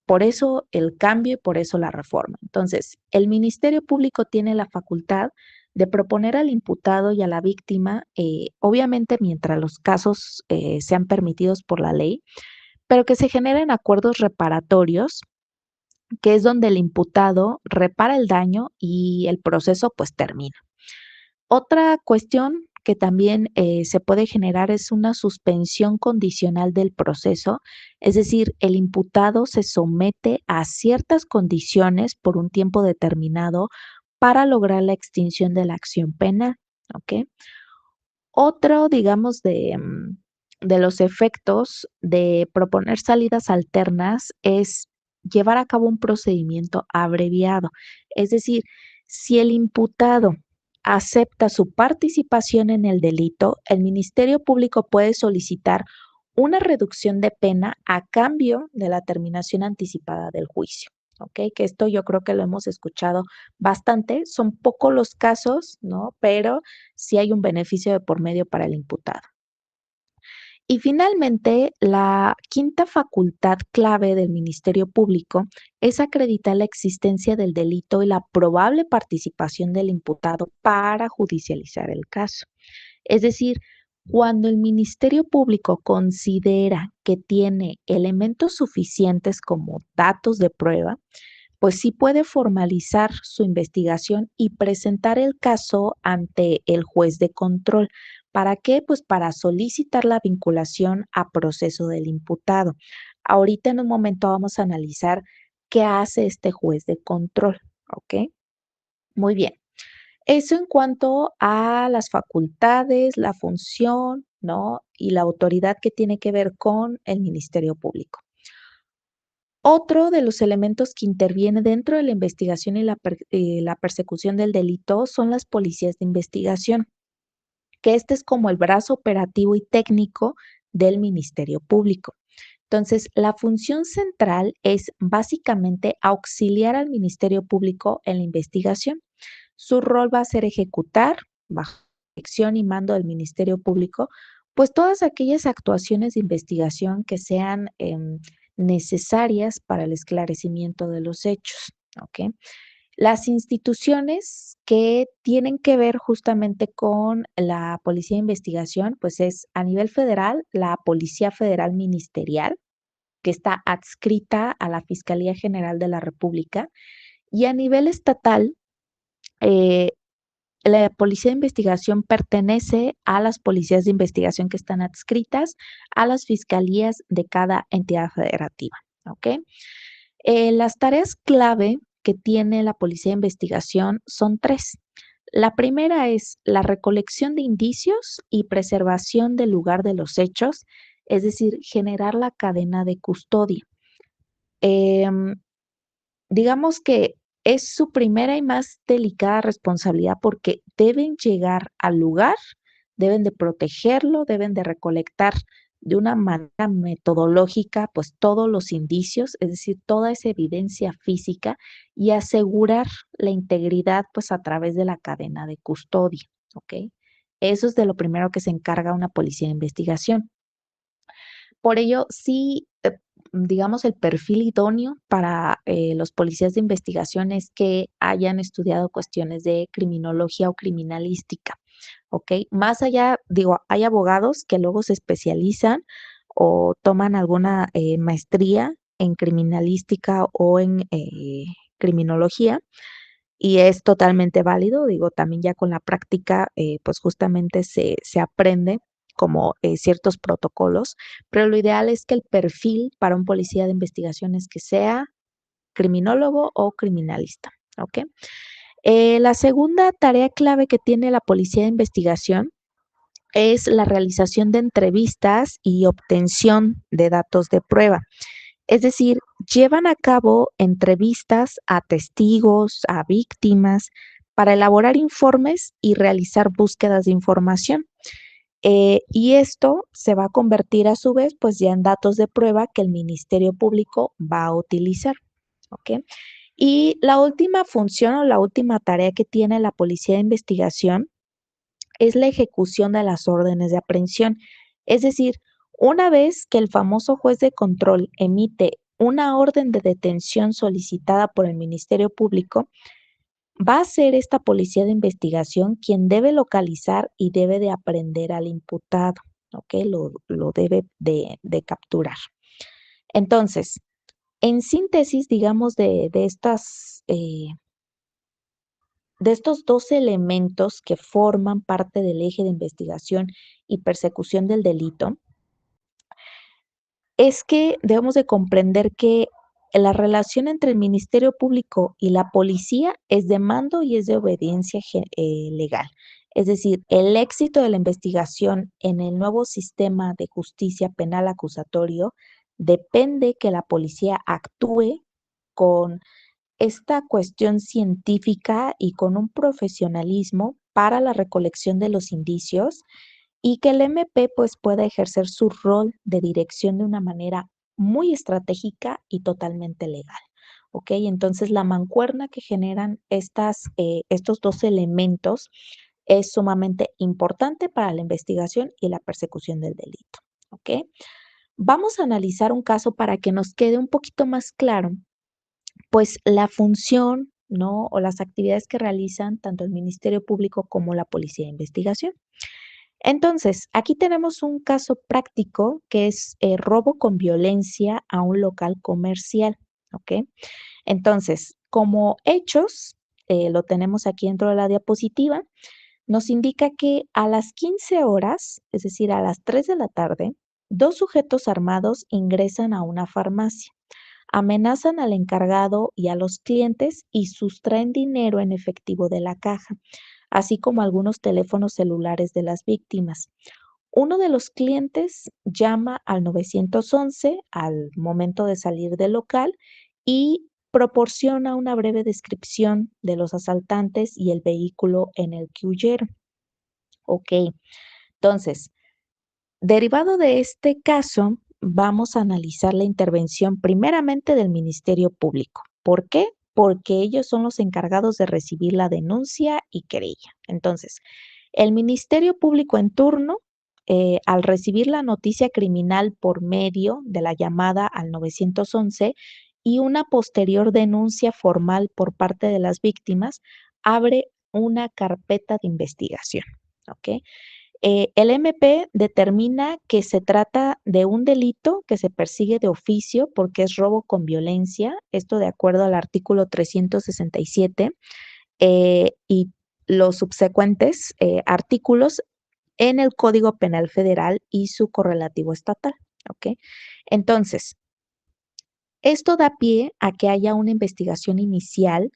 Por eso el cambio y por eso la reforma. Entonces, el Ministerio Público tiene la facultad de proponer al imputado y a la víctima, obviamente mientras los casos sean permitidos por la ley, pero que se generen acuerdos reparatorios, que es donde el imputado repara el daño y el proceso pues termina. Otra cuestión que también se puede generar es una suspensión condicional del proceso, es decir, el imputado se somete a ciertas condiciones por un tiempo determinado para lograr la extinción de la acción penal, ¿ok? Otro, digamos, de los efectos de proponer salidas alternas es llevar a cabo un procedimiento abreviado, es decir, si el imputado acepta su participación en el delito, el Ministerio Público puede solicitar una reducción de pena a cambio de la terminación anticipada del juicio. ¿Ok? Que esto yo creo que lo hemos escuchado bastante. Son pocos los casos, ¿no? Pero sí hay un beneficio de por medio para el imputado. Y finalmente, la quinta facultad clave del Ministerio Público es acreditar la existencia del delito y la probable participación del imputado para judicializar el caso. Es decir, cuando el Ministerio Público considera que tiene elementos suficientes como datos de prueba, pues sí puede formalizar su investigación y presentar el caso ante el juez de control. ¿Para qué? Pues para solicitar la vinculación a proceso del imputado. Ahorita en un momento vamos a analizar qué hace este juez de control, ¿ok? Muy bien. Eso en cuanto a las facultades, la función, ¿no? Y la autoridad que tiene que ver con el Ministerio Público. Otro de los elementos que interviene dentro de la investigación y la persecución del delito son las policías de investigación, que este es como el brazo operativo y técnico del Ministerio Público. Entonces, la función central es básicamente auxiliar al Ministerio Público en la investigación. Su rol va a ser ejecutar, bajo dirección y mando del Ministerio Público, pues todas aquellas actuaciones de investigación que sean necesarias para el esclarecimiento de los hechos. ¿Ok? Las instituciones que tienen que ver justamente con la Policía de Investigación, pues es a nivel federal, la Policía Federal Ministerial, que está adscrita a la Fiscalía General de la República, y a nivel estatal, eh, la Policía de Investigación pertenece a las policías de investigación que están adscritas a las fiscalías de cada entidad federativa. ¿Ok? Las tareas clave que tiene la Policía de Investigación son tres. La primera es la recolección de indicios y preservación del lugar de los hechos, es decir, generar la cadena de custodia. Em, digamos que es su primera y más delicada responsabilidad porque deben llegar al lugar, deben de protegerlo, deben de recolectar de una manera metodológica, pues todos los indicios, es decir, toda esa evidencia física y asegurar la integridad, pues a través de la cadena de custodia, ¿ok? Eso es de lo primero que se encarga una policía de investigación. Por ello, sí, digamos, el perfil idóneo para los policías de investigación es que hayan estudiado cuestiones de criminología o criminalística, ¿ok? Más allá, digo, hay abogados que luego se especializan o toman alguna maestría en criminalística o en criminología y es totalmente válido, digo, también ya con la práctica, pues justamente se aprende como ciertos protocolos, pero lo ideal es que el perfil para un policía de investigación es que sea criminólogo o criminalista, ¿ok? La segunda tarea clave que tiene la policía de investigación es la realización de entrevistas y obtención de datos de prueba. Es decir, llevan a cabo entrevistas a testigos, a víctimas, para elaborar informes y realizar búsquedas de información. Y esto se va a convertir a su vez, pues ya en datos de prueba que el Ministerio Público va a utilizar. ¿Ok? Y la última función o la última tarea que tiene la Policía de Investigación es la ejecución de las órdenes de aprehensión. Es decir, una vez que el famoso juez de control emite una orden de detención solicitada por el Ministerio Público, va a ser esta policía de investigación quien debe localizar y debe de aprehender al imputado, ¿ok? Lo debe de capturar. Entonces, en síntesis, digamos, de estos dos elementos que forman parte del eje de investigación y persecución del delito, es que debemos de comprender que la relación entre el Ministerio Público y la policía es de mando y es de obediencia legal. Es decir, el éxito de la investigación en el nuevo sistema de justicia penal acusatorio depende que la policía actúe con esta cuestión científica y con un profesionalismo para la recolección de los indicios y que el MP pues pueda ejercer su rol de dirección de una manera muy estratégica y totalmente legal. ¿Ok? Entonces la mancuerna que generan estos dos elementos es sumamente importante para la investigación y la persecución del delito. ¿ok? Vamos a analizar un caso para que nos quede un poquito más claro, pues la función, ¿no? O las actividades que realizan tanto el Ministerio Público como la Policía de Investigación. Entonces, aquí tenemos un caso práctico que es robo con violencia a un local comercial, ¿ok? Entonces, como hechos, lo tenemos aquí dentro de la diapositiva, nos indica que a las 15 horas, es decir, a las 3 de la tarde, dos sujetos armados ingresan a una farmacia, amenazan al encargado y a los clientes y sustraen dinero en efectivo de la caja, así como algunos teléfonos celulares de las víctimas. Uno de los clientes llama al 911 al momento de salir del local y proporciona una breve descripción de los asaltantes y el vehículo en el que huyeron. Ok, entonces, derivado de este caso, vamos a analizar la intervención primeramente del Ministerio Público. ¿Por qué? Porque ellos son los encargados de recibir la denuncia y querella. Entonces, el Ministerio Público en turno, al recibir la noticia criminal por medio de la llamada al 911 y una posterior denuncia formal por parte de las víctimas, abre una carpeta de investigación. ¿Ok? El MP determina que se trata de un delito que se persigue de oficio porque es robo con violencia, esto de acuerdo al artículo 367 y los subsecuentes artículos en el Código Penal Federal y su correlativo estatal. ¿Ok? Entonces, esto da pie a que haya una investigación inicial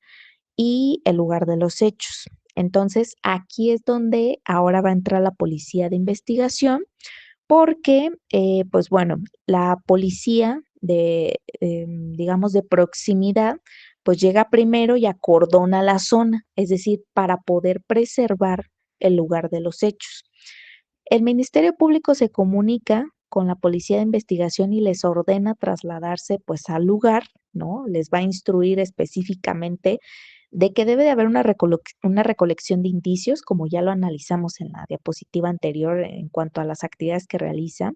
y el lugar de los hechos. Entonces, aquí es donde ahora va a entrar la policía de investigación porque, pues bueno, la policía digamos, de proximidad, pues llega primero y acordona la zona, es decir, para poder preservar el lugar de los hechos. El Ministerio Público se comunica con la policía de investigación y les ordena trasladarse pues al lugar, ¿no? Les va a instruir específicamente de que debe de haber una recolección de indicios, como ya lo analizamos en la diapositiva anterior en cuanto a las actividades que realiza,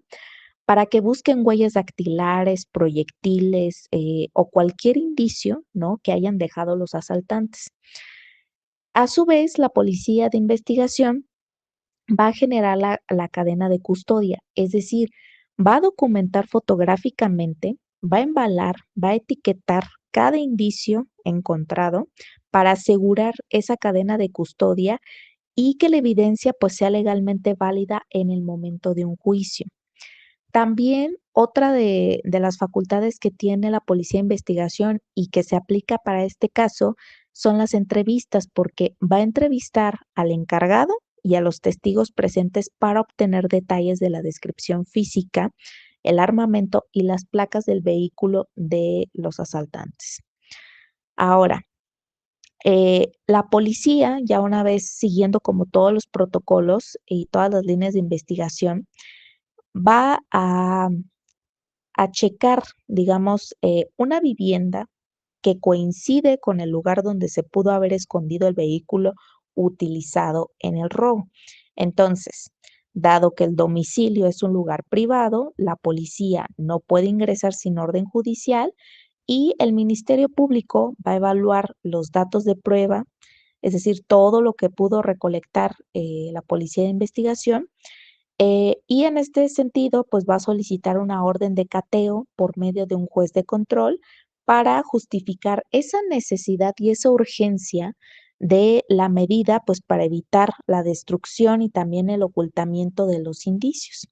para que busquen huellas dactilares, proyectiles o cualquier indicio, ¿no? Que hayan dejado los asaltantes. A su vez, la policía de investigación va a generar la cadena de custodia, es decir, va a documentar fotográficamente, va a embalar, va a etiquetar cada indicio encontrado para asegurar esa cadena de custodia y que la evidencia pues sea legalmente válida en el momento de un juicio. También otra de las facultades que tiene la policía de investigación y que se aplica para este caso son las entrevistas, porque va a entrevistar al encargado y a los testigos presentes para obtener detalles de la descripción física, el armamento y las placas del vehículo de los asaltantes. Ahora, la policía, ya una vez siguiendo como todos los protocolos y todas las líneas de investigación, va a checar, digamos, una vivienda que coincide con el lugar donde se pudo haber escondido el vehículo utilizado en el robo. Entonces, dado que el domicilio es un lugar privado, la policía no puede ingresar sin orden judicial y el Ministerio Público va a evaluar los datos de prueba, es decir, todo lo que pudo recolectar la policía de investigación y en este sentido, pues va a solicitar una orden de cateo por medio de un juez de control para justificar esa necesidad y esa urgencia de la medida, pues para evitar la destrucción y también el ocultamiento de los indicios.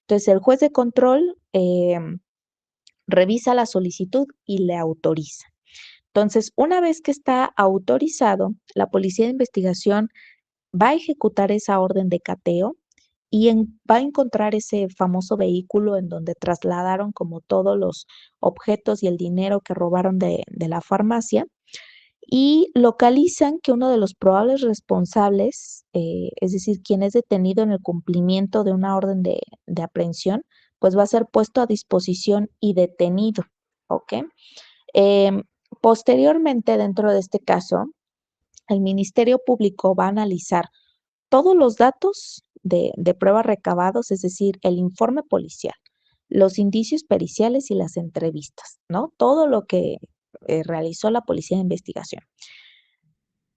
Entonces, el juez de control revisa la solicitud y le autoriza. Entonces, una vez que está autorizado, la policía de investigación va a ejecutar esa orden de cateo y va a encontrar ese famoso vehículo en donde trasladaron como todos los objetos y el dinero que robaron de la farmacia y localizan que uno de los probables responsables, es decir, quien es detenido en el cumplimiento de una orden de aprehensión, pues va a ser puesto a disposición y detenido, ¿ok? Em, Posteriormente, dentro de este caso, el Ministerio Público va a analizar todos los datos de pruebas recabados, es decir, el informe policial, los indicios periciales y las entrevistas, ¿no? Todo lo que realizó la Policía de Investigación.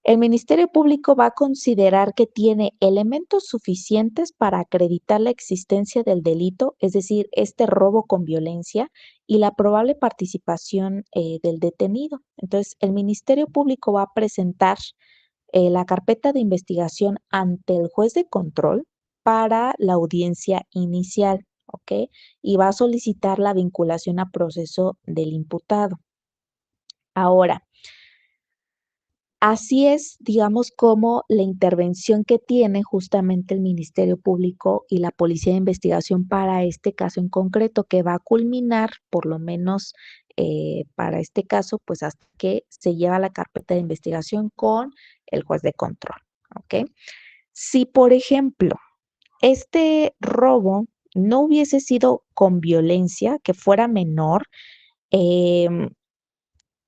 El Ministerio Público va a considerar que tiene elementos suficientes para acreditar la existencia del delito, es decir, este robo con violencia y la probable participación del detenido. Entonces, el Ministerio Público va a presentar la carpeta de investigación ante el juez de control para la audiencia inicial, ¿ok? Y va a solicitar la vinculación a proceso del imputado. Ahora, así es, digamos, como la intervención que tiene justamente el Ministerio Público y la Policía de Investigación para este caso en concreto, que va a culminar, por lo menos para este caso, pues hasta que se lleva la carpeta de investigación con el juez de control, ¿ok? Si, por ejemplo, este robo no hubiese sido con violencia, que fuera menor, em,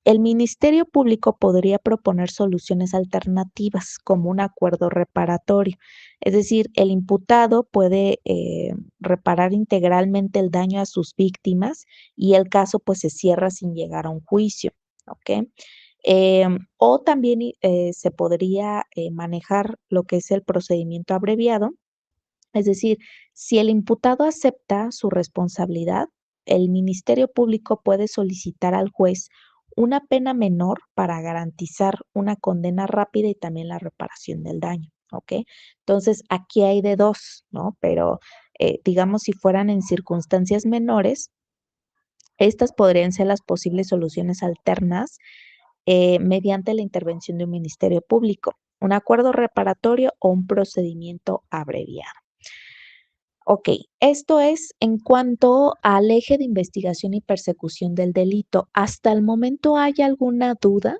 el Ministerio Público podría proponer soluciones alternativas como un acuerdo reparatorio. Es decir, el imputado puede reparar integralmente el daño a sus víctimas y el caso pues se cierra sin llegar a un juicio. ¿Ok? O también se podría manejar lo que es el procedimiento abreviado. Es decir, si el imputado acepta su responsabilidad, el Ministerio Público puede solicitar al juez una pena menor para garantizar una condena rápida y también la reparación del daño, ¿ok? Entonces, aquí hay de dos, ¿no? Pero digamos, si fueran en circunstancias menores, estas podrían ser las posibles soluciones alternas mediante la intervención de un Ministerio Público, un acuerdo reparatorio o un procedimiento abreviado. Ok, esto es en cuanto al eje de investigación y persecución del delito. ¿Hasta el momento hay alguna duda?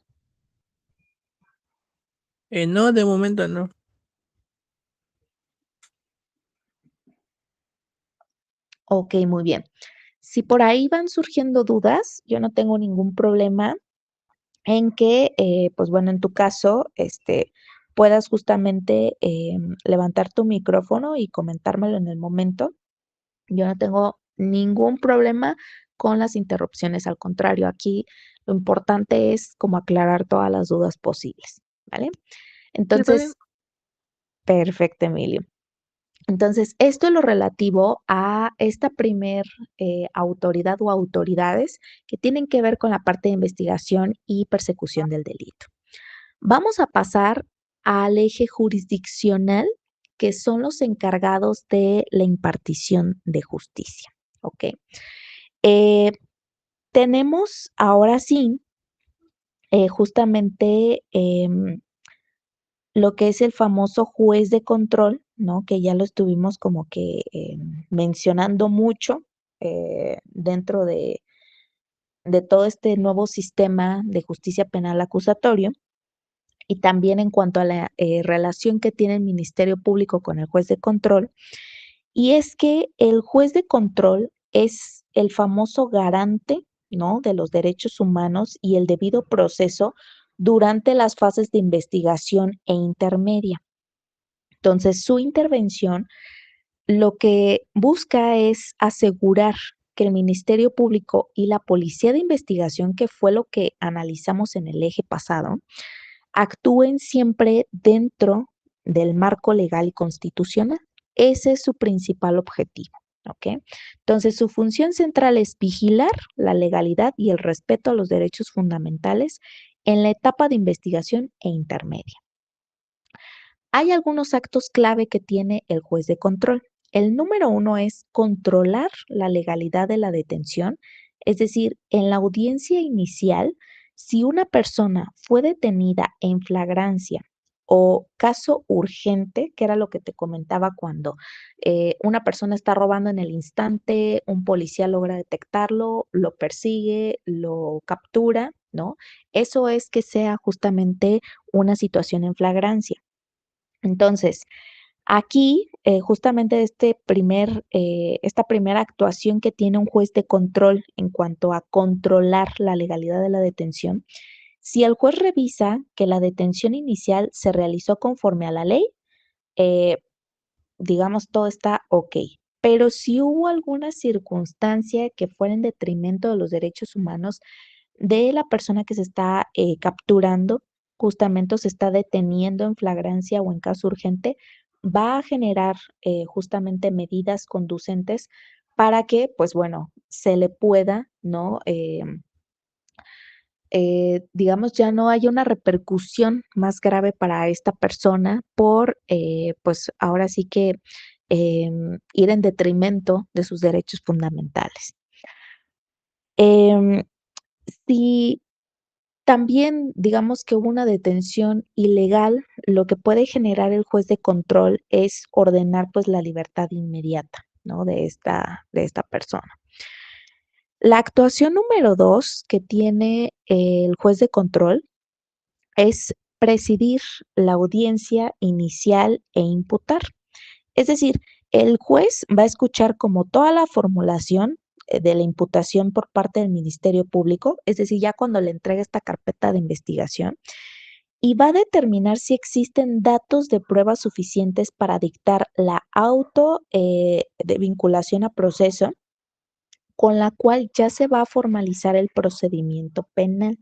No, de momento no. Ok, muy bien. Si por ahí van surgiendo dudas, yo no tengo ningún problema en que, pues bueno, en tu caso, puedas justamente levantar tu micrófono y comentármelo en el momento. Yo no tengo ningún problema con las interrupciones, al contrario, aquí lo importante es como aclarar todas las dudas posibles, ¿vale? Sí, está bien. Entonces, perfecto, Emilio. Entonces, esto es lo relativo a esta primer autoridad o autoridades que tienen que ver con la parte de investigación y persecución del delito. Vamos a pasar al eje jurisdiccional, que son los encargados de la impartición de justicia. ¿Ok? Tenemos ahora sí justamente lo que es el famoso juez de control, ¿no? Que ya lo estuvimos como que mencionando mucho dentro de todo este nuevo sistema de justicia penal acusatorio y también en cuanto a la relación que tiene el Ministerio Público con el juez de control. Y es que el juez de control es el famoso garante, ¿no? De los derechos humanos y el debido proceso durante las fases de investigación e intermedia. Entonces, su intervención lo que busca es asegurar que el Ministerio Público y la Policía de Investigación, que fue lo que analizamos en el eje pasado, actúen siempre dentro del marco legal y constitucional. Ese es su principal objetivo. ¿Ok? Entonces, su función central es vigilar la legalidad y el respeto a los derechos fundamentales en la etapa de investigación e intermedia. Hay algunos actos clave que tiene el juez de control. El número 1 es controlar la legalidad de la detención, es decir, en la audiencia inicial, si una persona fue detenida en flagrancia o caso urgente, que era lo que te comentaba cuando una persona está robando en el instante, un policía logra detectarlo, lo persigue, lo captura, ¿no? Eso es que sea justamente una situación en flagrancia. Entonces, aquí, justamente esta primera actuación que tiene un juez de control en cuanto a controlar la legalidad de la detención, si el juez revisa que la detención inicial se realizó conforme a la ley, eh, digamos, todo está ok. Pero si hubo alguna circunstancia que fuera en detrimento de los derechos humanos de la persona que se está capturando, justamente o se está deteniendo en flagrancia o en caso urgente, va a generar justamente medidas conducentes para que, pues bueno, se le pueda, ¿no? Digamos, ya no haya una repercusión más grave para esta persona por, pues ahora sí que ir en detrimento de sus derechos fundamentales. Em, si también, digamos que hubo una detención ilegal, lo que puede generar el juez de control es ordenar pues la libertad inmediata, ¿no? De esta persona. La actuación número 2 que tiene el juez de control es presidir la audiencia inicial e imputar. Es decir, el juez va a escuchar como toda la formulación de la imputación por parte del Ministerio Público, es decir, ya cuando le entrega esta carpeta de investigación, y va a determinar si existen datos de pruebas suficientes para dictar la auto de vinculación a proceso con la cual ya se va a formalizar el procedimiento penal,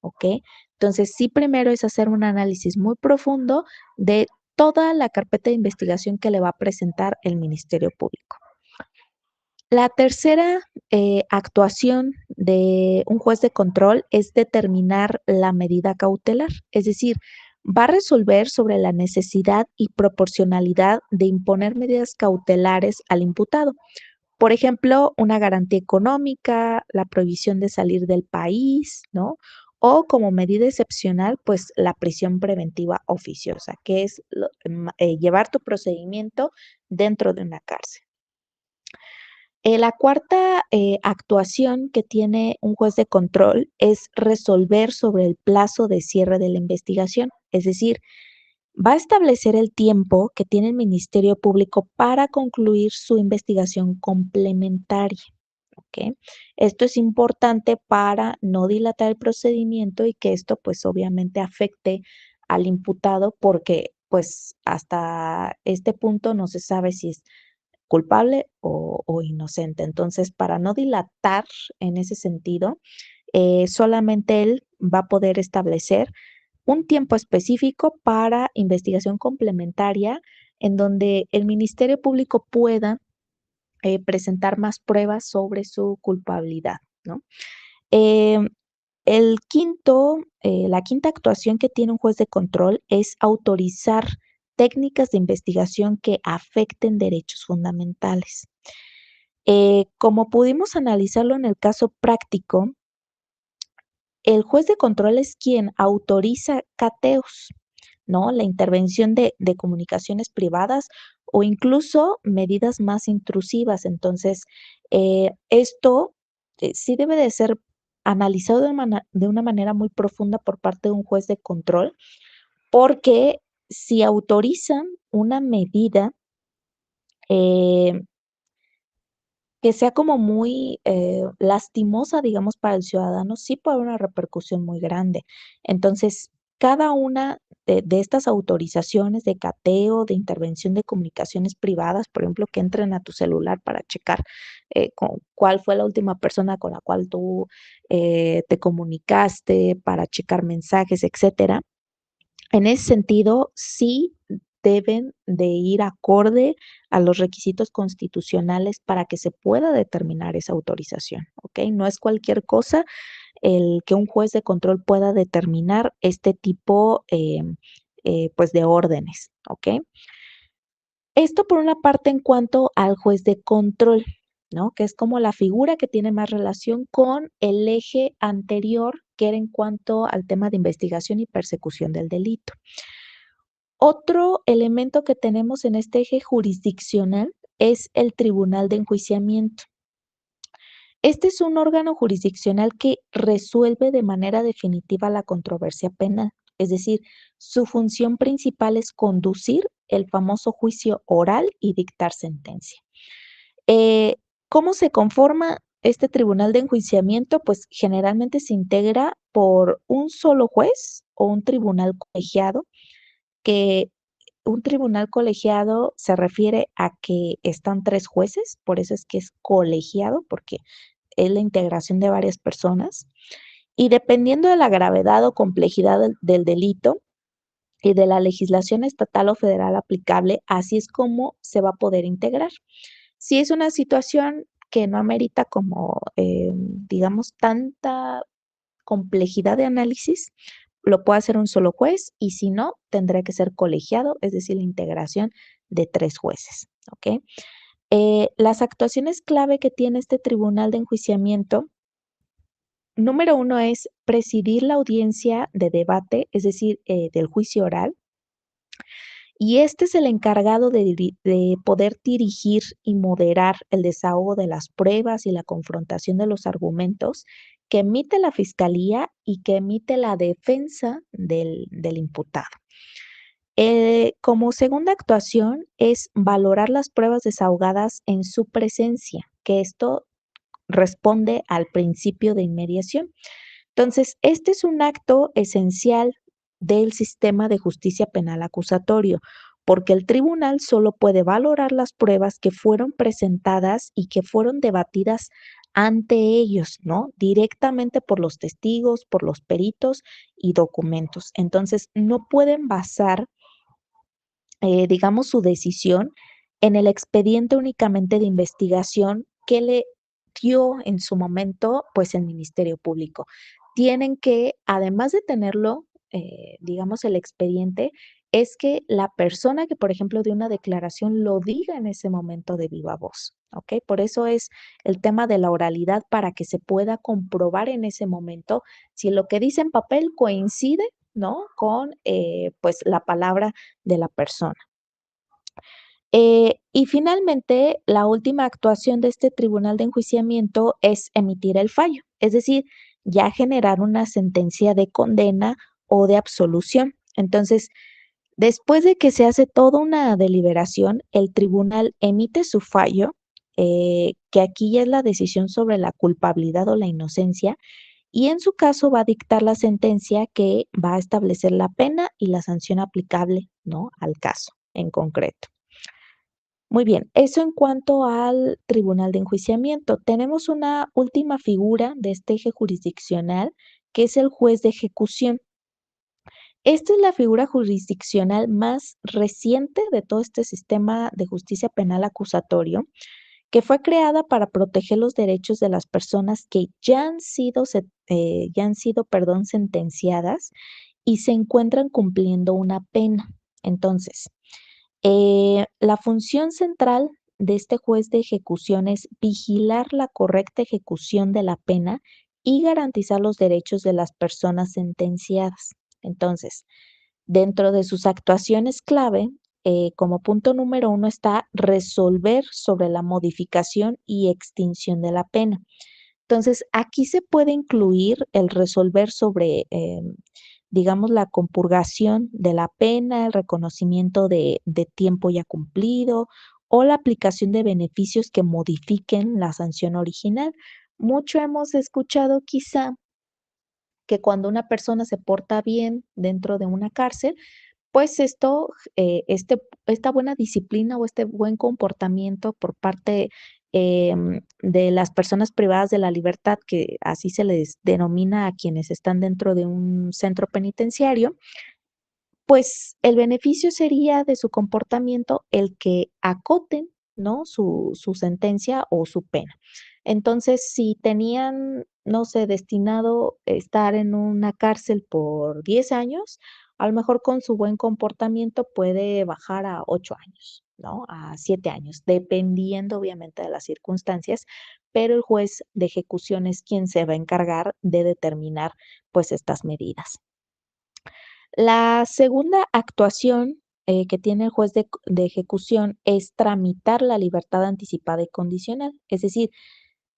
¿ok? Entonces, sí, primero es hacer un análisis muy profundo de toda la carpeta de investigación que le va a presentar el Ministerio Público. La tercera actuación de un juez de control es determinar la medida cautelar, es decir, va a resolver sobre la necesidad y proporcionalidad de imponer medidas cautelares al imputado. Por ejemplo, una garantía económica, la prohibición de salir del país, ¿no? O como medida excepcional, pues la prisión preventiva oficiosa, que es llevar tu procedimiento dentro de una cárcel. La cuarta actuación que tiene un juez de control es resolver sobre el plazo de cierre de la investigación, es decir, va a establecer el tiempo que tiene el Ministerio Público para concluir su investigación complementaria. ¿Ok? Esto es importante para no dilatar el procedimiento y que esto pues obviamente afecte al imputado porque pues hasta este punto no se sabe si es culpable o inocente. Entonces, para no dilatar en ese sentido, solamente él va a poder establecer un tiempo específico para investigación complementaria en donde el Ministerio Público pueda presentar más pruebas sobre su culpabilidad, ¿no? Em, la quinta actuación que tiene un juez de control es autorizar técnicas de investigación que afecten derechos fundamentales. Como pudimos analizarlo en el caso práctico, el juez de control es quien autoriza cateos, ¿no? La intervención de comunicaciones privadas o incluso medidas más intrusivas. Entonces, esto sí debe de ser analizado de una manera muy profunda por parte de un juez de control, porque si autorizan una medida, eh, que sea como muy lastimosa, digamos, para el ciudadano, sí puede haber una repercusión muy grande. Entonces, cada una de estas autorizaciones de cateo, de intervención de comunicaciones privadas, por ejemplo, que entren a tu celular para checar cuál fue la última persona con la cual tú te comunicaste, para checar mensajes, etcétera. En ese sentido, sí deben de ir acorde a los requisitos constitucionales para que se pueda determinar esa autorización, ¿ok? No es cualquier cosa el que un juez de control pueda determinar este tipo, pues, de órdenes, ¿ok? Esto por una parte en cuanto al juez de control, ¿no? Que es como la figura que tiene más relación con el eje anterior, que era en cuanto al tema de investigación y persecución del delito. Otro elemento que tenemos en este eje jurisdiccional es el Tribunal de Enjuiciamiento. Este es un órgano jurisdiccional que resuelve de manera definitiva la controversia penal, es decir, su función principal es conducir el famoso juicio oral y dictar sentencia. Eh, ¿Cómo se conforma este tribunal de enjuiciamiento? Pues generalmente se integra por un solo juez o un tribunal colegiado que un tribunal colegiado se refiere a que están 3 jueces, por eso es que es colegiado, porque es la integración de varias personas. Y dependiendo de la gravedad o complejidad del delito y de la legislación estatal o federal aplicable, así es como se va a poder integrar. Si es una situación que no amerita como, digamos, tanta complejidad de análisis, lo puede hacer un solo juez y si no, tendrá que ser colegiado, es decir, la integración de 3 jueces, ¿ok? Las actuaciones clave que tiene este tribunal de enjuiciamiento, número 1 es presidir la audiencia de debate, es decir, del juicio oral, y este es el encargado de poder dirigir y moderar el desahogo de las pruebas y la confrontación de los argumentos que emite la fiscalía y que emite la defensa del imputado. Como segunda actuación es valorar las pruebas desahogadas en su presencia, que esto responde al principio de inmediación. Entonces, este es un acto esencial del sistema de justicia penal acusatorio, porque el tribunal solo puede valorar las pruebas que fueron presentadas y que fueron debatidas ante ellos, ¿no? Directamente por los testigos, por los peritos y documentos. Entonces, no pueden basar, digamos, su decisión en el expediente únicamente de investigación que le dio en su momento, pues, el Ministerio Público. Tienen que, además de tenerlo, digamos, el expediente, es que la persona que, por ejemplo, dio una declaración lo diga en ese momento de viva voz, ¿ok? Por eso es el tema de la oralidad para que se pueda comprobar en ese momento si lo que dice en papel coincide, ¿no? Con, pues, la palabra de la persona. Y finalmente, la última actuación de este tribunal de enjuiciamiento es emitir el fallo, es decir, ya generar una sentencia de condena o de absolución. Entonces, después de que se hace toda una deliberación, el tribunal emite su fallo, que aquí ya es la decisión sobre la culpabilidad o la inocencia, y en su caso va a dictar la sentencia que va a establecer la pena y la sanción aplicable, ¿no? Al caso en concreto. Muy bien, eso en cuanto al tribunal de enjuiciamiento. Tenemos una última figura de este eje jurisdiccional, que es el juez de ejecución. Esta es la figura jurisdiccional más reciente de todo este sistema de justicia penal acusatorio, que fue creada para proteger los derechos de las personas que ya han sido, sentenciadas y se encuentran cumpliendo una pena. Entonces, la función central de este juez de ejecución es vigilar la correcta ejecución de la pena y garantizar los derechos de las personas sentenciadas. Entonces, dentro de sus actuaciones clave, como punto número 1 está resolver sobre la modificación y extinción de la pena. Entonces, aquí se puede incluir el resolver sobre, digamos, la compurgación de la pena, el reconocimiento de tiempo ya cumplido o la aplicación de beneficios que modifiquen la sanción original. Mucho hemos escuchado quizá que cuando una persona se porta bien dentro de una cárcel, pues esto, esta buena disciplina o este buen comportamiento por parte, de las personas privadas de la libertad, que así se les denomina a quienes están dentro de un centro penitenciario, pues el beneficio sería de su comportamiento el que acoten, ¿no? Su sentencia o su pena. Entonces, si tenían, no sé, destinado estar en una cárcel por 10 años, a lo mejor con su buen comportamiento puede bajar a 8 años, ¿no? A 7 años, dependiendo obviamente de las circunstancias, pero el juez de ejecución es quien se va a encargar de determinar, pues, estas medidas. La segunda actuación, que tiene el juez de ejecución es tramitar la libertad anticipada y condicional, es decir,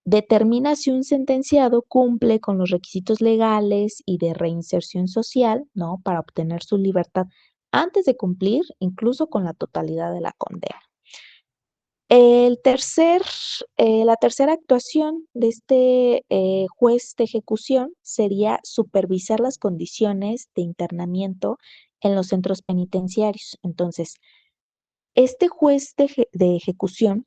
determina si un sentenciado cumple con los requisitos legales y de reinserción social, ¿no? Para obtener su libertad antes de cumplir, incluso con la totalidad de la condena. La tercera actuación de este juez de ejecución sería supervisar las condiciones de internamiento en los centros penitenciarios. Entonces, este juez de ejecución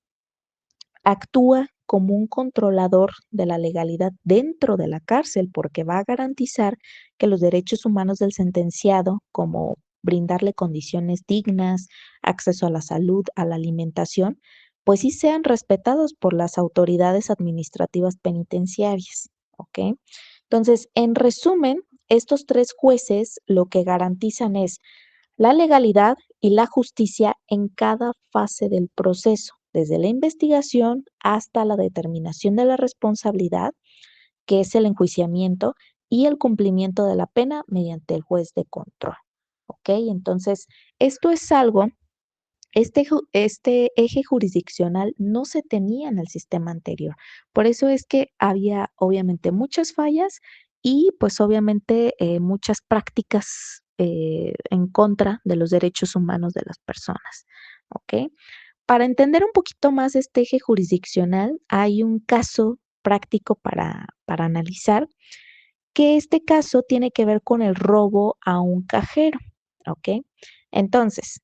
actúa como un controlador de la legalidad dentro de la cárcel porque va a garantizar que los derechos humanos del sentenciado, como brindarle condiciones dignas, acceso a la salud, a la alimentación, pues sí sean respetados por las autoridades administrativas penitenciarias, ¿ok? Entonces, en resumen, estos tres jueces lo que garantizan es la legalidad y la justicia en cada fase del proceso, desde la investigación hasta la determinación de la responsabilidad, que es el enjuiciamiento, y el cumplimiento de la pena mediante el juez de control. ¿Ok? Entonces, esto es algo, este eje jurisdiccional no se tenía en el sistema anterior. Por eso es que había obviamente muchas fallas y pues obviamente muchas prácticas en contra de los derechos humanos de las personas. ¿Ok? Para entender un poquito más este eje jurisdiccional, hay un caso práctico para analizar, que este caso tiene que ver con el robo a un cajero. ¿Ok? Entonces,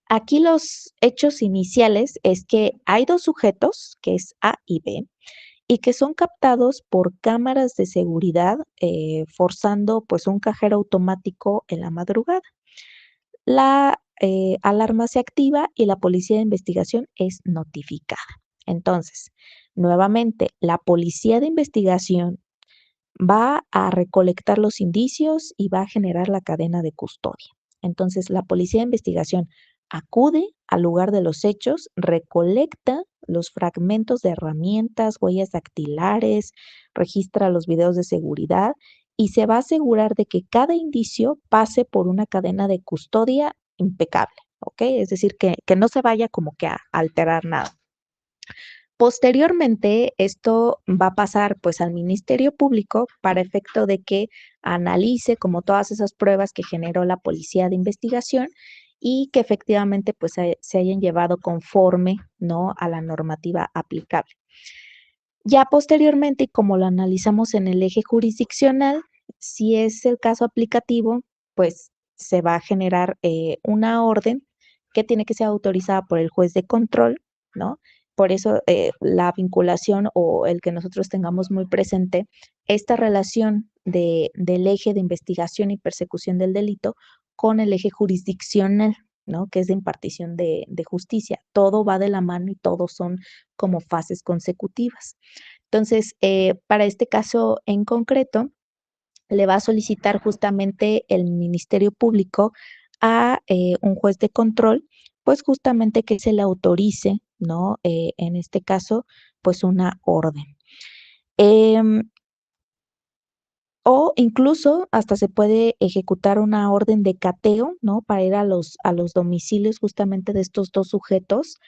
aquí los hechos iniciales es que hay dos sujetos, que es A y B, y que son captados por cámaras de seguridad forzando pues un cajero automático en la madrugada. La alarma se activa y la policía de investigación es notificada. Entonces, nuevamente, la policía de investigación va a recolectar los indicios y va a generar la cadena de custodia. Entonces, la policía de investigación acude al lugar de los hechos, recolecta los fragmentos de herramientas, huellas dactilares, registra los videos de seguridad y se va a asegurar de que cada indicio pase por una cadena de custodia impecable, ¿ok? Es decir, que no se vaya como que a alterar nada. Posteriormente, esto va a pasar pues al Ministerio Público para efecto de que analice como todas esas pruebas que generó la Policía de Investigación y que efectivamente pues se hayan llevado conforme, ¿no?, a la normativa aplicable. Ya posteriormente, y como lo analizamos en el eje jurisdiccional, si es el caso aplicativo, pues se va a generar una orden que tiene que ser autorizada por el juez de control, ¿no? Por eso la vinculación o el que nosotros tengamos muy presente esta relación del eje de investigación y persecución del delito con el eje jurisdiccional, ¿no? Que es de impartición de justicia. Todo va de la mano y todos son como fases consecutivas. Entonces, para este caso en concreto, le va a solicitar justamente el Ministerio Público a un juez de control, pues justamente que se le autorice, ¿no? En este caso, pues una orden. O incluso hasta se puede ejecutar una orden de cateo, ¿no? Para ir a los domicilios justamente de estos dos sujetos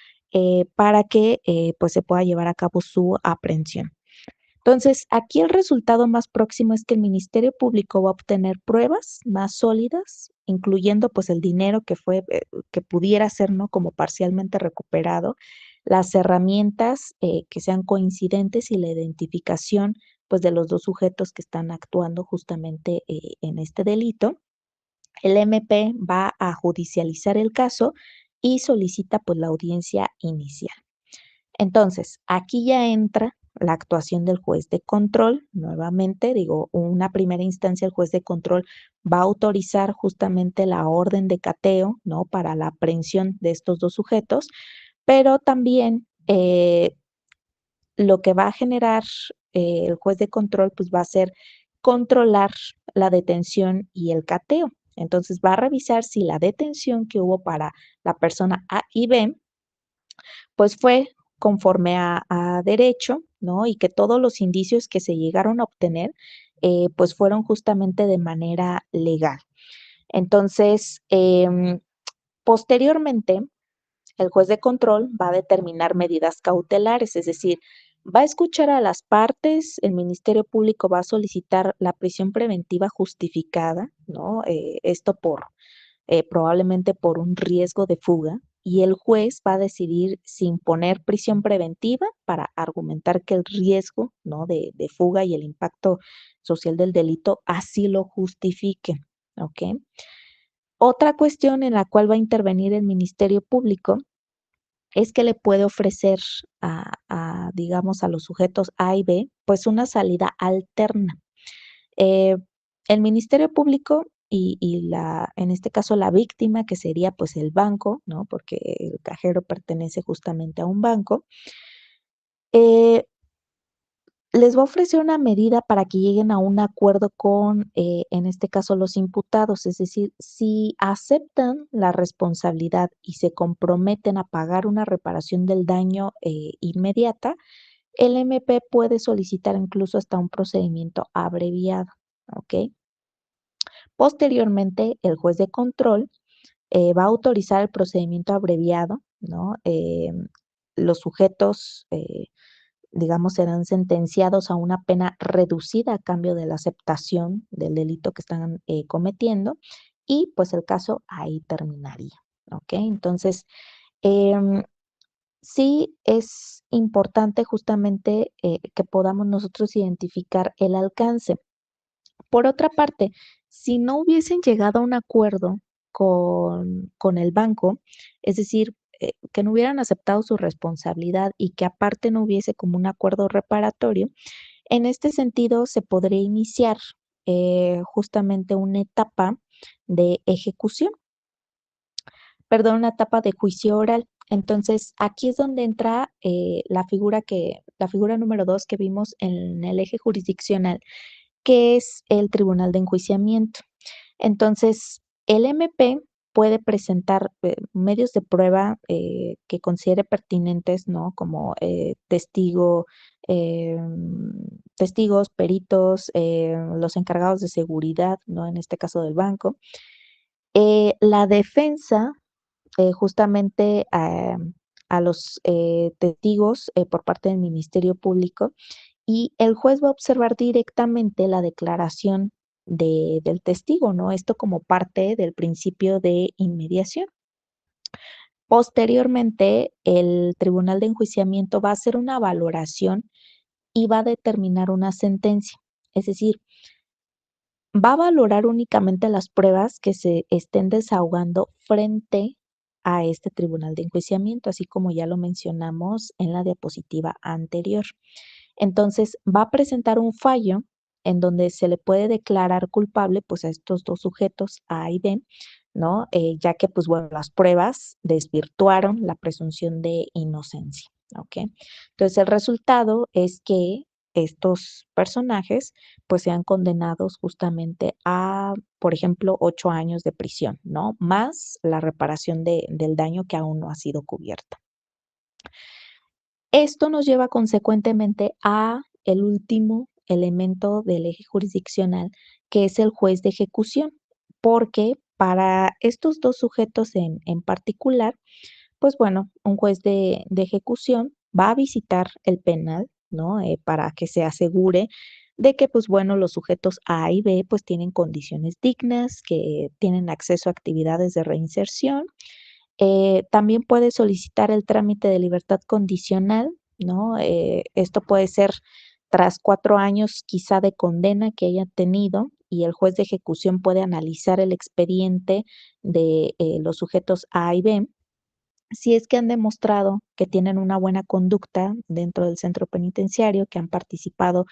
para que pues se pueda llevar a cabo su aprehensión. Entonces, aquí el resultado más próximo es que el Ministerio Público va a obtener pruebas más sólidas, incluyendo pues el dinero que fue, que pudiera ser, ¿no?, como parcialmente recuperado, las herramientas que sean coincidentes y la identificación pues de los dos sujetos que están actuando justamente en este delito. El MP va a judicializar el caso y solicita pues la audiencia inicial. Entonces, aquí ya entra la actuación del juez de control. Nuevamente, digo, una primera instancia, el juez de control va a autorizar justamente la orden de cateo, ¿no?, para la aprehensión de estos dos sujetos, pero también lo que va a generar el juez de control, pues va a ser controlar la detención y el cateo. Entonces, va a revisar si la detención que hubo para la persona A y B, pues fue conforme a derecho, ¿no? Y que todos los indicios que se llegaron a obtener, pues fueron justamente de manera legal. Entonces, posteriormente, el juez de control va a determinar medidas cautelares, es decir, va a escuchar a las partes, el Ministerio Público va a solicitar la prisión preventiva justificada, ¿no? Esto probablemente por un riesgo de fuga, y el juez va a decidir si imponer prisión preventiva para argumentar que el riesgo, ¿no?, de fuga y el impacto social del delito así lo justifique, ¿ok? Otra cuestión en la cual va a intervenir el Ministerio Público es que le puede ofrecer digamos, a los sujetos A y B, pues una salida alterna. El Ministerio Público en este caso la víctima, que sería pues el banco, ¿no? Porque el cajero pertenece justamente a un banco, eh, les va a ofrecer una medida para que lleguen a un acuerdo con, en este caso, los imputados. Es decir, si aceptan la responsabilidad y se comprometen a pagar una reparación del daño inmediata, el MP puede solicitar incluso hasta un procedimiento abreviado, ¿ok? Posteriormente, el juez de control va a autorizar el procedimiento abreviado, ¿no? Los sujetos, digamos, serán sentenciados a una pena reducida a cambio de la aceptación del delito que están cometiendo y pues el caso ahí terminaría, ¿ok? Entonces, em, sí es importante justamente que podamos nosotros identificar el alcance. Por otra parte, si no hubiesen llegado a un acuerdo con el banco, es decir, que no hubieran aceptado su responsabilidad y que aparte no hubiese como un acuerdo reparatorio, en este sentido se podría iniciar justamente una etapa de ejecución, perdón, una etapa de juicio oral. Entonces, aquí es donde entra la figura número 2 que vimos en el eje jurisdiccional, que es el tribunal de enjuiciamiento. Entonces, el MP puede presentar medios de prueba que considere pertinentes, ¿no? Como testigos, peritos, los encargados de seguridad, ¿no? En este caso del banco. La defensa, justamente a los testigos por parte del Ministerio Público, y el juez va a observar directamente la declaración del testigo, ¿no? Esto como parte del principio de inmediación. Posteriormente, el tribunal de enjuiciamiento va a hacer una valoración y va a determinar una sentencia. Es decir, va a valorar únicamente las pruebas que se estén desahogando frente a este tribunal de enjuiciamiento, así como ya lo mencionamos en la diapositiva anterior. Entonces, va a presentar un fallo en donde se le puede declarar culpable pues a estos dos sujetos, A y B, ¿no? Ya que pues bueno, las pruebas desvirtuaron la presunción de inocencia, ¿ok? Entonces, el resultado es que estos personajes pues sean condenados justamente a, por ejemplo, 8 años de prisión, ¿no? Más la reparación del daño que aún no ha sido cubierta. Esto nos lleva consecuentemente a el último elemento del eje jurisdiccional, que es el juez de ejecución, porque para estos dos sujetos en particular, pues bueno, un juez de ejecución va a visitar el penal, ¿no? Para que se asegure de que, pues bueno, los sujetos A y B pues tienen condiciones dignas, que tienen acceso a actividades de reinserción. También puede solicitar el trámite de libertad condicional, ¿no? Esto puede ser tras 4 años quizá de condena que haya tenido y el juez de ejecución puede analizar el expediente de los sujetos A y B si es que han demostrado que tienen una buena conducta dentro del centro penitenciario, que han participado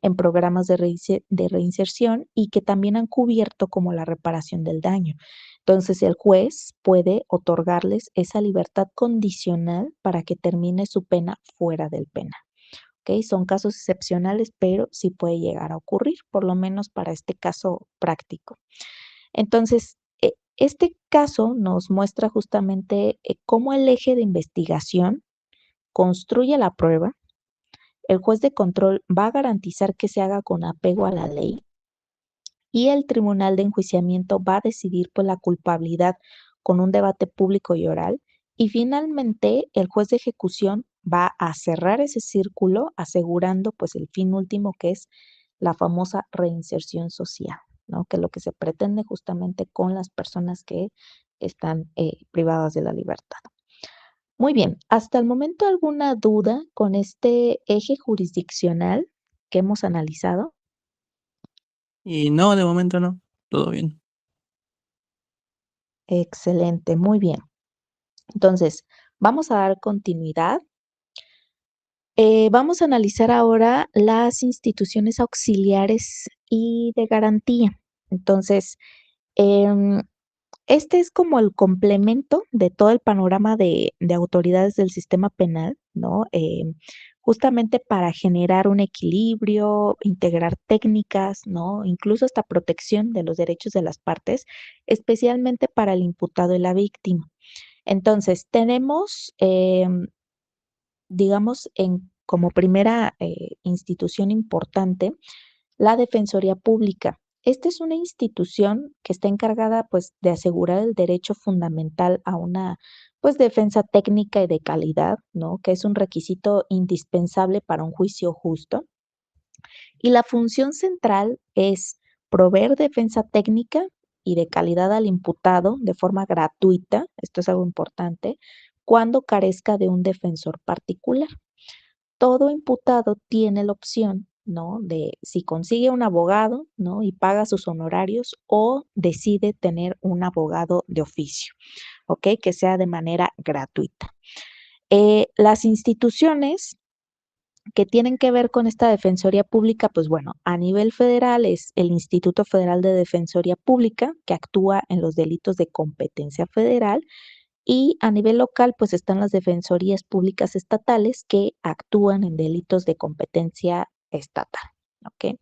en programas de reinserción y que también han cubierto como la reparación del daño. Entonces, el juez puede otorgarles esa libertad condicional para que termine su pena fuera del penal. ¿Ok? Son casos excepcionales, pero sí puede llegar a ocurrir, por lo menos para este caso práctico. Entonces, este caso nos muestra justamente cómo el eje de investigación construye la prueba, el juez de control va a garantizar que se haga con apego a la ley y el tribunal de enjuiciamiento va a decidir pues, la culpabilidad con un debate público y oral y finalmente el juez de ejecución va a cerrar ese círculo asegurando pues el fin último que es la famosa reinserción social, ¿no? Que es lo que se pretende justamente con las personas que están privadas de la libertad. Muy bien, ¿hasta el momento alguna duda con este eje jurisdiccional que hemos analizado? Y no, de momento no. Todo bien. Excelente, muy bien. Entonces, vamos a dar continuidad. Vamos a analizar ahora las instituciones auxiliares y de garantía. Entonces, em, este es como el complemento de todo el panorama de autoridades del sistema penal, ¿no? Justamente para generar un equilibrio, integrar técnicas, ¿no? Incluso hasta protección de los derechos de las partes, especialmente para el imputado y la víctima. Entonces, tenemos, digamos, como primera institución importante, la Defensoría Pública. Esta es una institución que está encargada, pues, de asegurar el derecho fundamental a una, pues, defensa técnica y de calidad, ¿no? Que es un requisito indispensable para un juicio justo. Y la función central es proveer defensa técnica y de calidad al imputado de forma gratuita, esto es algo importante, cuando carezca de un defensor particular. Todo imputado tiene la opción, ¿no? De si consigue un abogado, ¿no? Y paga sus honorarios o decide tener un abogado de oficio, ¿ok? Que sea de manera gratuita. Las instituciones que tienen que ver con esta defensoría pública, pues bueno, a nivel federal es el Instituto Federal de Defensoría Pública, que actúa en los delitos de competencia federal, y a nivel local, pues están las defensorías públicas estatales que actúan en delitos de competencia estatal, ¿ok?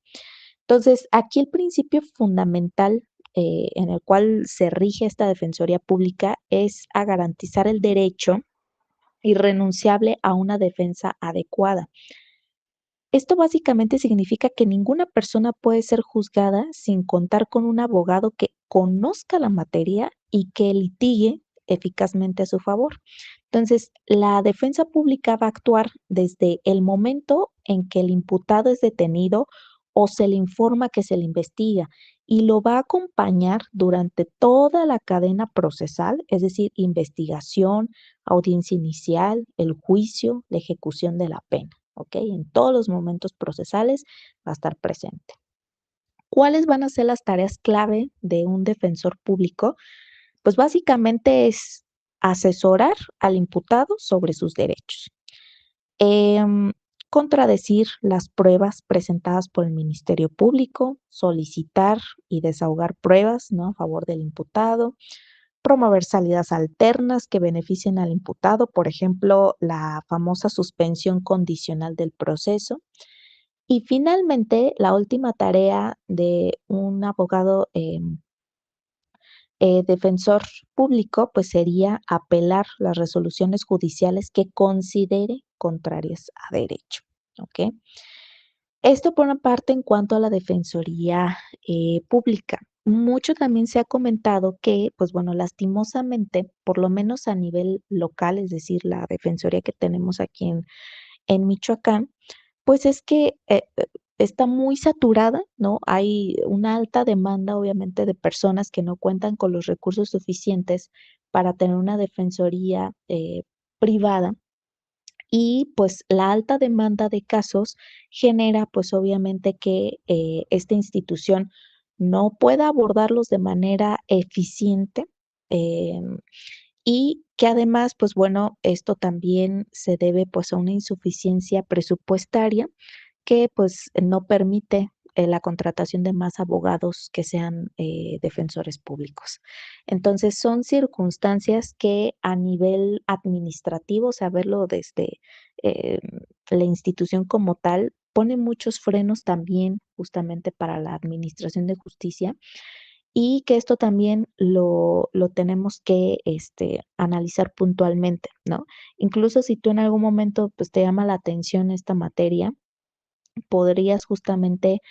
Entonces, aquí el principio fundamental en el cual se rige esta defensoría pública es a garantizar el derecho irrenunciable a una defensa adecuada. Esto básicamente significa que ninguna persona puede ser juzgada sin contar con un abogado que conozca la materia y que litigue eficazmente a su favor. Entonces, la defensa pública va a actuar desde el momento en que el imputado es detenido o se le informa que se le investiga y lo va a acompañar durante toda la cadena procesal, es decir, investigación, audiencia inicial, el juicio, la ejecución de la pena. ¿Ok? En todos los momentos procesales va a estar presente. ¿Cuáles van a ser las tareas clave de un defensor público? Pues básicamente es asesorar al imputado sobre sus derechos, em, contradecir las pruebas presentadas por el Ministerio Público, solicitar y desahogar pruebas, ¿no? A favor del imputado, promover salidas alternas que beneficien al imputado, por ejemplo, la famosa suspensión condicional del proceso. Y finalmente, la última tarea de un abogado defensor público, pues sería apelar las resoluciones judiciales que considere contrarias a derecho. ¿Ok? Esto por una parte en cuanto a la defensoría pública. Mucho también se ha comentado que, pues bueno, lastimosamente, por lo menos a nivel local, es decir, la defensoría que tenemos aquí en Michoacán, pues es que está muy saturada, ¿no? Hay una alta demanda, obviamente, de personas que no cuentan con los recursos suficientes para tener una defensoría privada y pues la alta demanda de casos genera pues obviamente que esta institución no pueda abordarlos de manera eficiente y que además pues bueno, esto también se debe pues a una insuficiencia presupuestaria que pues no permite la contratación de más abogados que sean defensores públicos. Entonces son circunstancias que a nivel administrativo, saberlo desde eh, la institución como tal, pone muchos frenos también justamente para la administración de justicia y que esto también lo tenemos que analizar puntualmente, ¿no? Incluso si tú en algún momento pues, te llama la atención esta materia, podrías justamente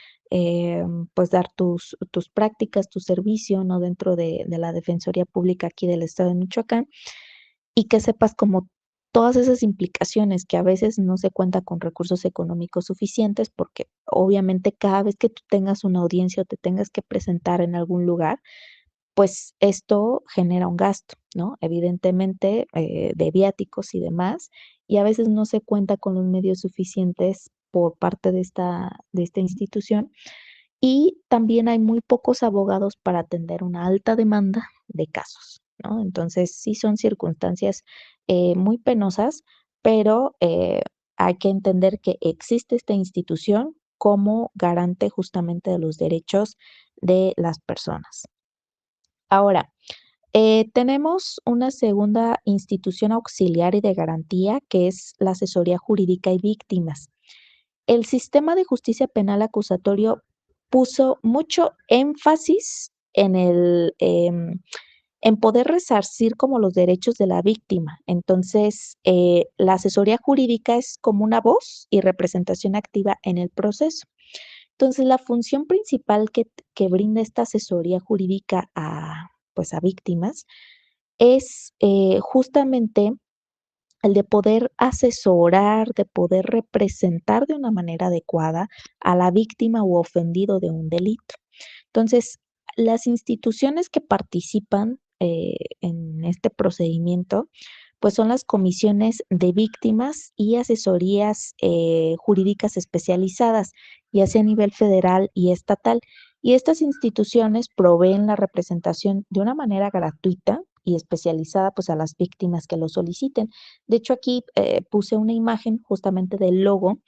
pues dar tus prácticas, tu servicio, ¿no? Dentro de la Defensoría Pública aquí del Estado de Michoacán y que sepas como todas esas implicaciones que a veces no se cuenta con recursos económicos suficientes porque obviamente cada vez que tú tengas una audiencia o te tengas que presentar en algún lugar, pues esto genera un gasto, ¿no? Evidentemente de viáticos y demás, y a veces no se cuenta con los medios suficientes por parte de esta institución. Y también hay muy pocos abogados para atender una alta demanda de casos. ¿no? Entonces, sí son circunstancias muy penosas, pero hay que entender que existe esta institución como garante justamente de los derechos de las personas. Ahora, tenemos una segunda institución auxiliar y de garantía, que es la asesoría jurídica y víctimas. El sistema de justicia penal acusatorio puso mucho énfasis en poder resarcir como los derechos de la víctima. Entonces, la asesoría jurídica es como una voz y representación activa en el proceso. Entonces, la función principal que brinda esta asesoría jurídica pues, a víctimas es justamente el de poder asesorar, de poder representar de una manera adecuada a la víctima u ofendido de un delito. Entonces, las instituciones que participan en este procedimiento, pues son las comisiones de víctimas y asesorías jurídicas especializadas, ya sea a nivel federal y estatal. Y estas instituciones proveen la representación de una manera gratuita y especializada pues a las víctimas que lo soliciten. De hecho, aquí puse una imagen justamente del logo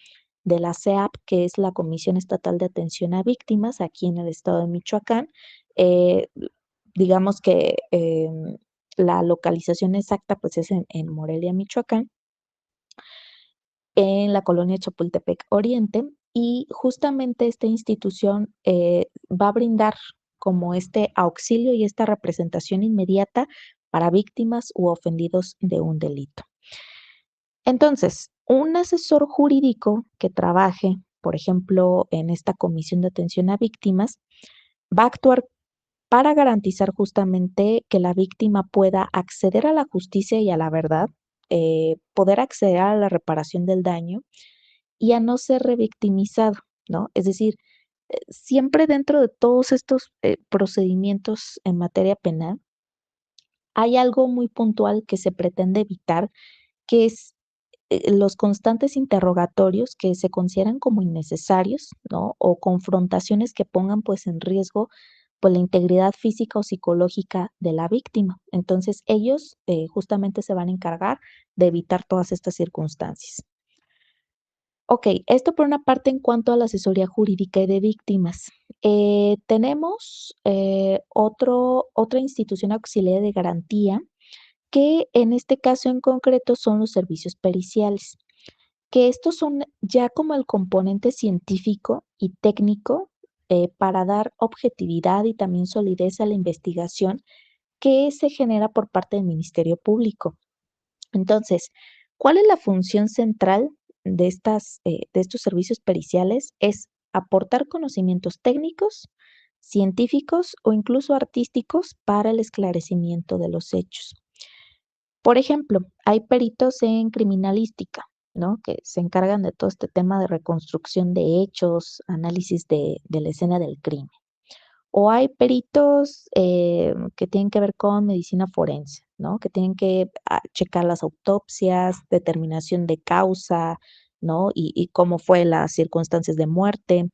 de la CEAP, que es la Comisión Estatal de Atención a Víctimas, aquí en el estado de Michoacán. Eh, digamos que la localización exacta pues es en Morelia, Michoacán, en la colonia Chapultepec Oriente, y justamente esta institución va a brindar como este auxilio y esta representación inmediata para víctimas u ofendidos de un delito. Entonces, un asesor jurídico que trabaje, por ejemplo, en esta comisión de atención a víctimas, va a actuar para garantizar justamente que la víctima pueda acceder a la justicia y a la verdad, poder acceder a la reparación del daño y a no ser revictimizado, ¿no? Es decir, siempre dentro de todos estos procedimientos en materia penal, hay algo muy puntual que se pretende evitar, que es los constantes interrogatorios que se consideran como innecesarios, ¿no? O confrontaciones que pongan pues en riesgo pues la integridad física o psicológica de la víctima. Entonces ellos justamente se van a encargar de evitar todas estas circunstancias. Ok, esto por una parte en cuanto a la asesoría jurídica y de víctimas. Tenemos otra institución auxiliar de garantía que en este caso en concreto son los servicios periciales, que estos son ya como el componente científico y técnico para dar objetividad y también solidez a la investigación que se genera por parte del Ministerio Público. Entonces, ¿cuál es la función central de estos servicios periciales? Es aportar conocimientos técnicos, científicos o incluso artísticos para el esclarecimiento de los hechos. Por ejemplo, hay peritos en criminalística, ¿no? Que se encargan de todo este tema de reconstrucción de hechos, análisis de la escena del crimen. O hay peritos que tienen que ver con medicina forense, ¿no? Que tienen que checar las autopsias, determinación de causa, ¿no? Y cómo fue las circunstancias de muerte.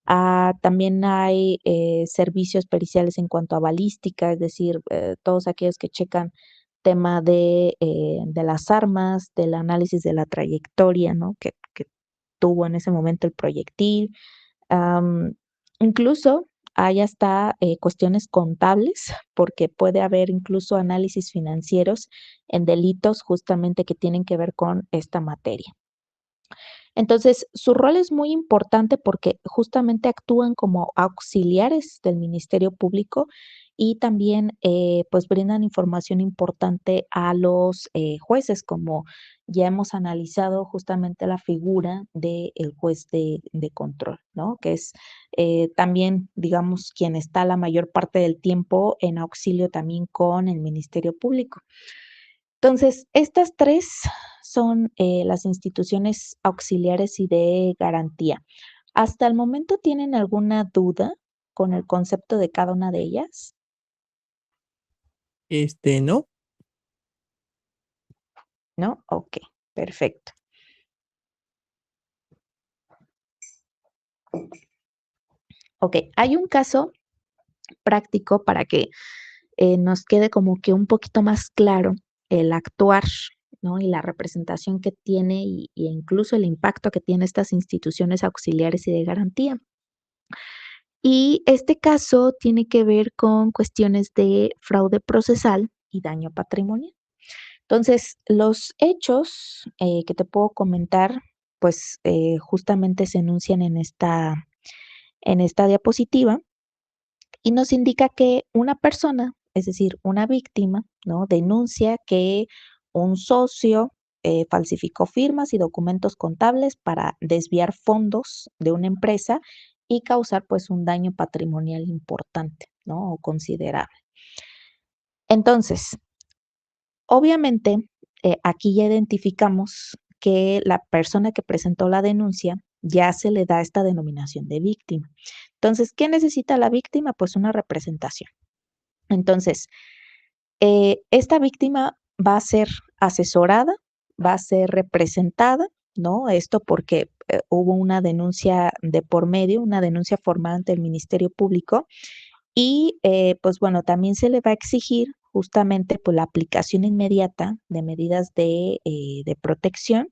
También hay servicios periciales en cuanto a balística, es decir, todos aquellos que checan tema de las armas, del análisis de la trayectoria, ¿no? Que tuvo en ese momento el proyectil. Incluso hay hasta cuestiones contables, porque puede haber incluso análisis financieros en delitos justamente que tienen que ver con esta materia. Entonces, su rol es muy importante porque justamente actúan como auxiliares del Ministerio Público y también pues brindan información importante a los jueces, como ya hemos analizado justamente la figura del juez de control, ¿no? Que es también, digamos, quien está la mayor parte del tiempo en auxilio también con el Ministerio Público. Entonces, estas tres son las instituciones auxiliares y de garantía. ¿Hasta el momento tienen alguna duda con el concepto de cada una de ellas? No. ¿No? Ok, perfecto. Ok, hay un caso práctico para que nos quede como que un poquito más claro el actuar, ¿no? Y la representación que tiene y incluso el impacto que tiene estas instituciones auxiliares y de garantía. Y este caso tiene que ver con cuestiones de fraude procesal y daño patrimonial. Entonces, los hechos que te puedo comentar, pues justamente se enuncian en esta diapositiva y nos indica que una persona, es decir, una víctima, ¿no? Denuncia que un socio falsificó firmas y documentos contables para desviar fondos de una empresa y causar pues un daño patrimonial importante, ¿no? O considerable. Entonces, obviamente, aquí ya identificamos que la persona que presentó la denuncia ya se le da esta denominación de víctima. Entonces, ¿qué necesita la víctima? Pues una representación. Entonces, esta víctima va a ser asesorada, va a ser representada, ¿no? Esto porque hubo una denuncia de por medio, una denuncia formal ante el Ministerio Público y pues bueno, también se le va a exigir justamente pues la aplicación inmediata de medidas de protección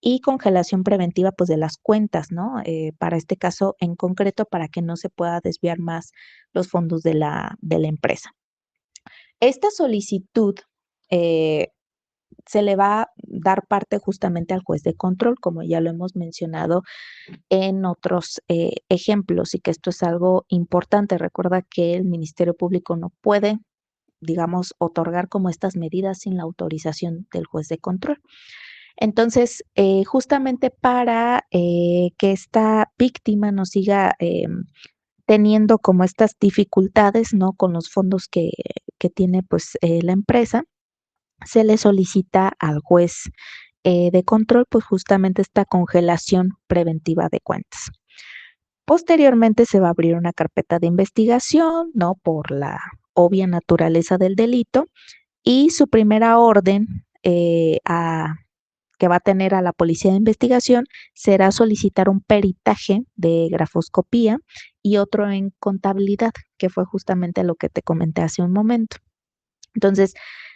y congelación preventiva pues de las cuentas, ¿no? Para este caso en concreto, para que no se pueda desviar más los fondos de la empresa. Esta solicitud se le va a dar parte justamente al juez de control, como ya lo hemos mencionado en otros ejemplos, y que esto es algo importante. Recuerda que el Ministerio Público no puede, digamos, otorgar como estas medidas sin la autorización del juez de control. Entonces, justamente para que esta víctima no siga teniendo como estas dificultades, ¿no? Con los fondos que tiene pues la empresa, se le solicita al juez de control pues justamente esta congelación preventiva de cuentas. Posteriormente se va a abrir una carpeta de investigación, ¿no? Por la obvia naturaleza del delito y su primera orden que va a tener a la policía de investigación será solicitar un peritaje de grafoscopía y otro en contabilidad, que fue justamente lo que te comenté hace un momento. Entonces,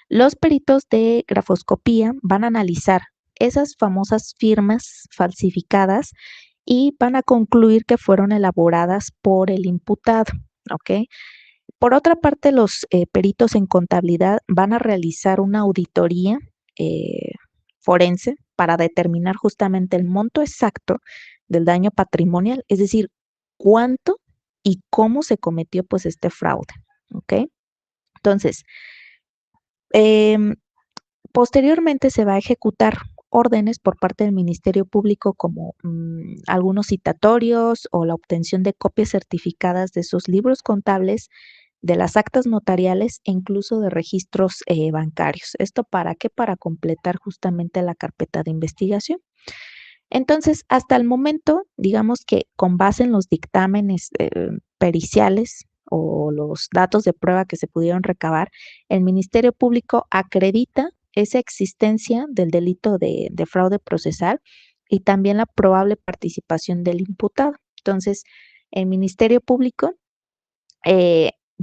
los peritos de grafoscopía van a analizar esas famosas firmas falsificadas y van a concluir que fueron elaboradas por el imputado, ¿ok? Por otra parte, los peritos en contabilidad van a realizar una auditoría forense para determinar justamente el monto exacto del daño patrimonial, es decir, cuánto y cómo se cometió pues este fraude, ¿ok? Entonces, posteriormente se va a ejecutar órdenes por parte del Ministerio Público como algunos citatorios o la obtención de copias certificadas de sus libros contables, de las actas notariales e incluso de registros bancarios. ¿Esto para qué? Para completar justamente la carpeta de investigación. Entonces, hasta el momento, digamos que con base en los dictámenes periciales o los datos de prueba que se pudieron recabar, el Ministerio Público acredita esa existencia del delito de fraude procesal y también la probable participación del imputado. Entonces, el Ministerio Público,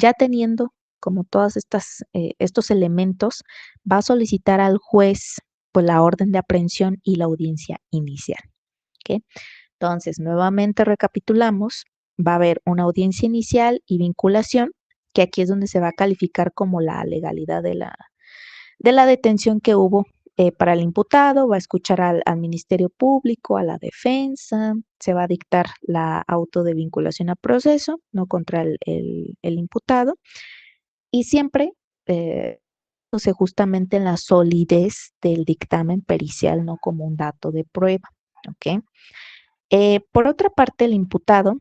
ya teniendo como todas estos elementos, va a solicitar al juez pues la orden de aprehensión y la audiencia inicial. ¿Okay? Entonces, nuevamente recapitulamos, va a haber una audiencia inicial y vinculación, que aquí es donde se va a calificar como la legalidad de la detención que hubo para el imputado, va a escuchar al Ministerio Público, a la defensa, se va a dictar la auto de vinculación a proceso, no contra el imputado, y siempre justamente en la solidez del dictamen pericial, no como un dato de prueba, ¿ok? Por otra parte, el imputado,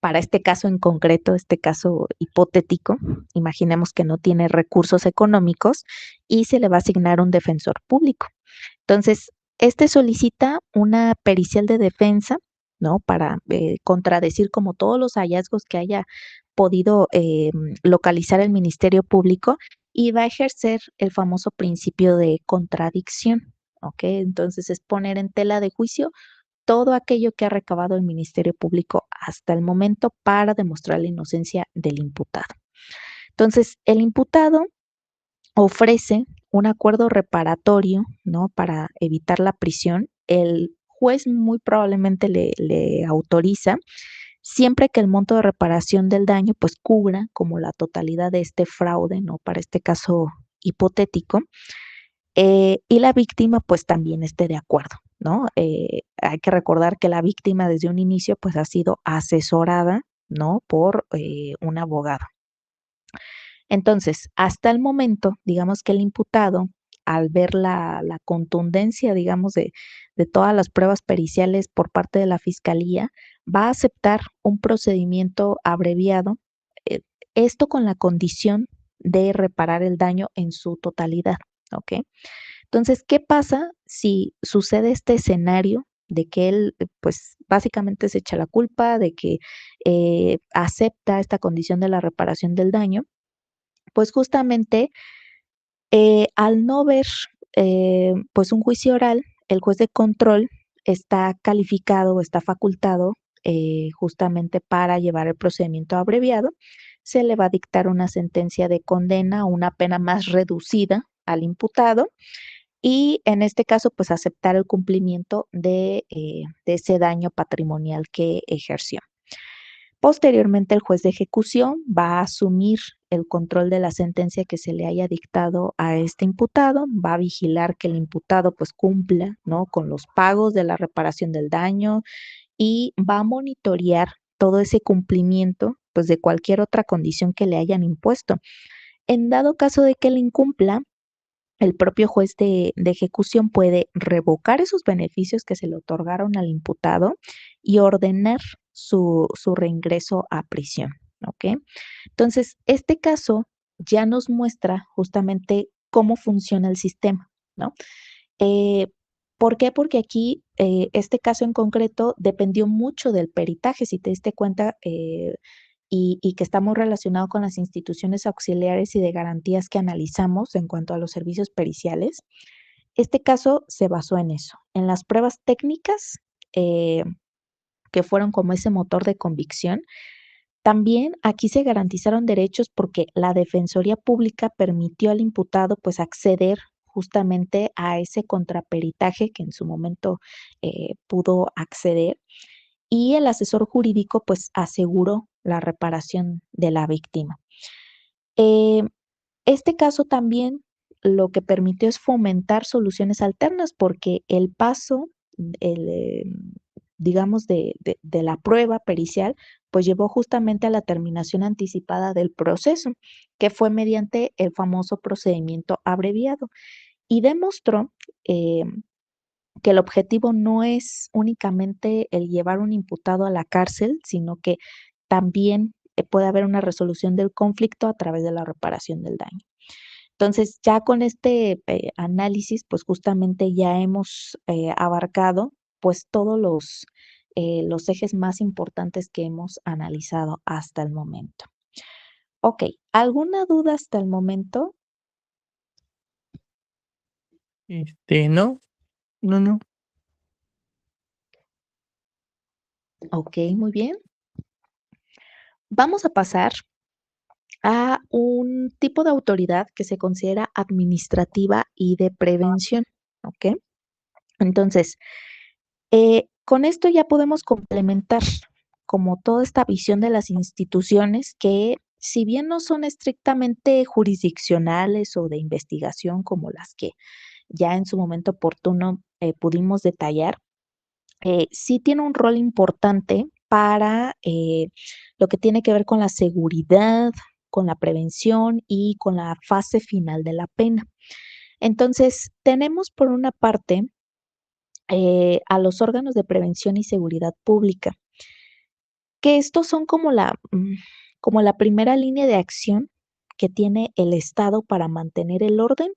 para este caso en concreto, este caso hipotético, imaginemos que no tiene recursos económicos y se le va a asignar un defensor público. Entonces, este solicita una pericial de defensa, ¿no? Para contradecir como todos los hallazgos que haya podido localizar el Ministerio Público y va a ejercer el famoso principio de contradicción, ¿ok? Entonces, es poner en tela de juicio todo aquello que ha recabado el Ministerio Público hasta el momento para demostrar la inocencia del imputado. Entonces, el imputado ofrece un acuerdo reparatorio, ¿no? Para evitar la prisión. El juez muy probablemente le autoriza siempre que el monto de reparación del daño pues cubra como la totalidad de este fraude, ¿no? Para este caso hipotético, y la víctima pues también esté de acuerdo, ¿no? Hay que recordar que la víctima desde un inicio pues ha sido asesorada, ¿no? Por un abogado. Entonces, hasta el momento, digamos que el imputado, al ver la contundencia, digamos, de todas las pruebas periciales por parte de la fiscalía, va a aceptar un procedimiento abreviado, eh, esto con la condición de reparar el daño en su totalidad, ¿ok? Entonces, ¿qué pasa si sucede este escenario de que él, pues, básicamente se echa la culpa, de que acepta esta condición de la reparación del daño? Pues justamente al no ver pues un juicio oral, el juez de control está calificado o está facultado justamente para llevar el procedimiento abreviado. Se le va a dictar una sentencia de condena o una pena más reducida al imputado y en este caso pues aceptar el cumplimiento de ese daño patrimonial que ejerció. Posteriormente, el juez de ejecución va a asumir el control de la sentencia que se le haya dictado a este imputado, va a vigilar que el imputado pues cumpla, ¿no? Con los pagos de la reparación del daño y va a monitorear todo ese cumplimiento pues de cualquier otra condición que le hayan impuesto. En dado caso de que él incumpla, el propio juez de ejecución puede revocar esos beneficios que se le otorgaron al imputado y ordenar su reingreso a prisión, ¿ok? Entonces, este caso ya nos muestra justamente cómo funciona el sistema, ¿no? Eh, ¿Por qué? Porque aquí este caso en concreto dependió mucho del peritaje, si te diste cuenta, y que está muy relacionado con las instituciones auxiliares y de garantías que analizamos en cuanto a los servicios periciales. Este caso se basó en eso, en las pruebas técnicas que fueron como ese motor de convicción. También aquí se garantizaron derechos porque la Defensoría Pública permitió al imputado pues acceder justamente a ese contraperitaje que en su momento pudo acceder y el asesor jurídico pues aseguró la reparación de la víctima. Eh, este caso también lo que permitió es fomentar soluciones alternas porque el paso, el, digamos, de la prueba pericial, pues llevó justamente a la terminación anticipada del proceso, que fue mediante el famoso procedimiento abreviado y demostró eh, que el objetivo no es únicamente el llevar un imputado a la cárcel, sino que también puede haber una resolución del conflicto a través de la reparación del daño. Entonces, ya con este análisis, pues justamente ya hemos abarcado pues todos los ejes más importantes que hemos analizado hasta el momento. Ok, ¿alguna duda hasta el momento? No, no. Ok, muy bien. Vamos a pasar a un tipo de autoridad que se considera administrativa y de prevención, ¿ok? Entonces, con esto ya podemos complementar como toda esta visión de las instituciones que, si bien no son estrictamente jurisdiccionales o de investigación como las que ya en su momento oportuno pudimos detallar, sí tiene un rol importante para lo que tiene que ver con la seguridad, con la prevención y con la fase final de la pena. Entonces, tenemos por una parte a los órganos de prevención y seguridad pública, que estos son como la primera línea de acción que tiene el Estado para mantener el orden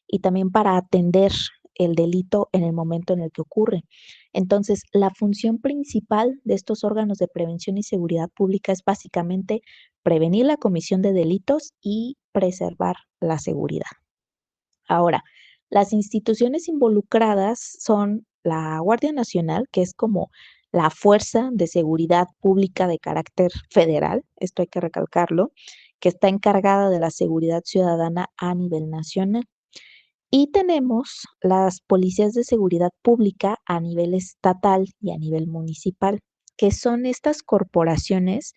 y también para atender el delito en el momento en el que ocurre. Entonces, la función principal de estos órganos de prevención y seguridad pública es básicamente prevenir la comisión de delitos y preservar la seguridad. Ahora, las instituciones involucradas son la Guardia Nacional, que es como la fuerza de seguridad pública de carácter federal, esto hay que recalcarlo, que está encargada de la seguridad ciudadana a nivel nacional. Y tenemos las policías de seguridad pública a nivel estatal y a nivel municipal, que son estas corporaciones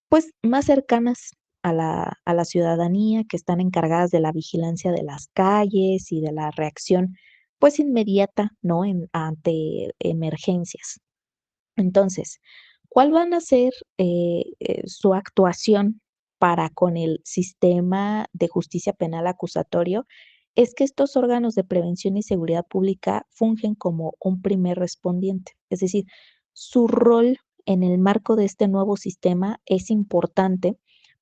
pues más cercanas a la ciudadanía, que están encargadas de la vigilancia de las calles y de la reacción pues inmediata, ¿no? Ante emergencias. Entonces, ¿cuál van a ser su actuación para con el sistema de justicia penal acusatorio? Es que estos órganos de prevención y seguridad pública fungen como un primer respondiente. Es decir, su rol en el marco de este nuevo sistema es importante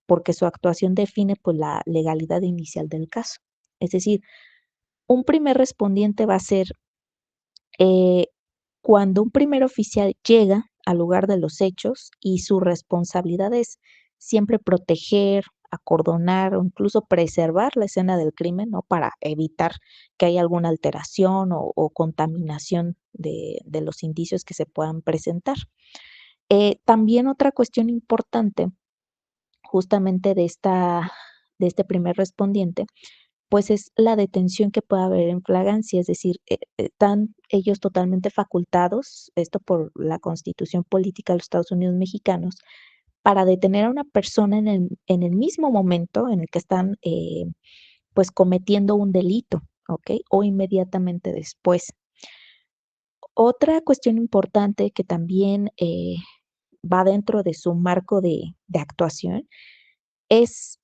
porque su actuación define pues, la legalidad inicial del caso. Es decir, un primer respondiente va a ser eh, cuando un primer oficial llega al lugar de los hechos y su responsabilidad es siempre proteger, acordonar o incluso preservar la escena del crimen, ¿no? Para evitar que haya alguna alteración o contaminación de los indicios que se puedan presentar. También otra cuestión importante justamente de este primer respondiente pues es la detención que puede haber en flagrancia, es decir, están ellos totalmente facultados, esto por la Constitución Política de los Estados Unidos Mexicanos, para detener a una persona en el mismo momento en el que están pues cometiendo un delito, ¿ok? O inmediatamente después. Otra cuestión importante que también va dentro de su marco de actuación es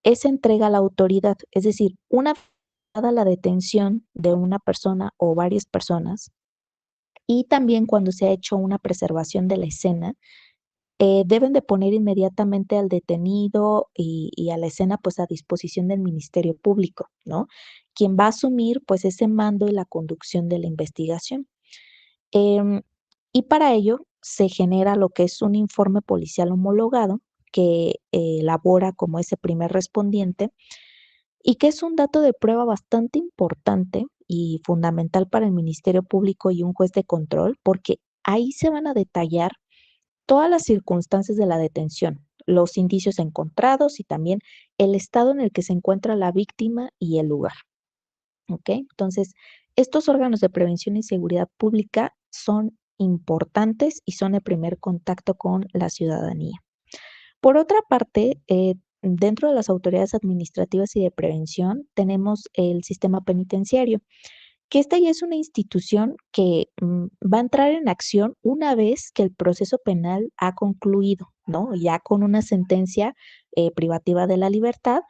esa entrega a la autoridad, es decir, una vez dada la detención de una persona o varias personas y también cuando se ha hecho una preservación de la escena, deben de poner inmediatamente al detenido y a la escena pues a disposición del Ministerio Público, ¿no? Quien va a asumir pues ese mando y la conducción de la investigación. Em, y para ello se genera lo que es un informe policial homologado que elabora como ese primer respondiente y que es un dato de prueba bastante importante y fundamental para el Ministerio Público y un juez de control, porque ahí se van a detallar todas las circunstancias de la detención, los indicios encontrados y también el estado en el que se encuentra la víctima y el lugar. ¿Ok? Entonces, estos órganos de prevención y seguridad pública son importantes y son el primer contacto con la ciudadanía. Por otra parte, dentro de las autoridades administrativas y de prevención tenemos el sistema penitenciario, que esta ya es una institución que va a entrar en acción una vez que el proceso penal ha concluido, ¿no? Ya con una sentencia privativa de la libertad,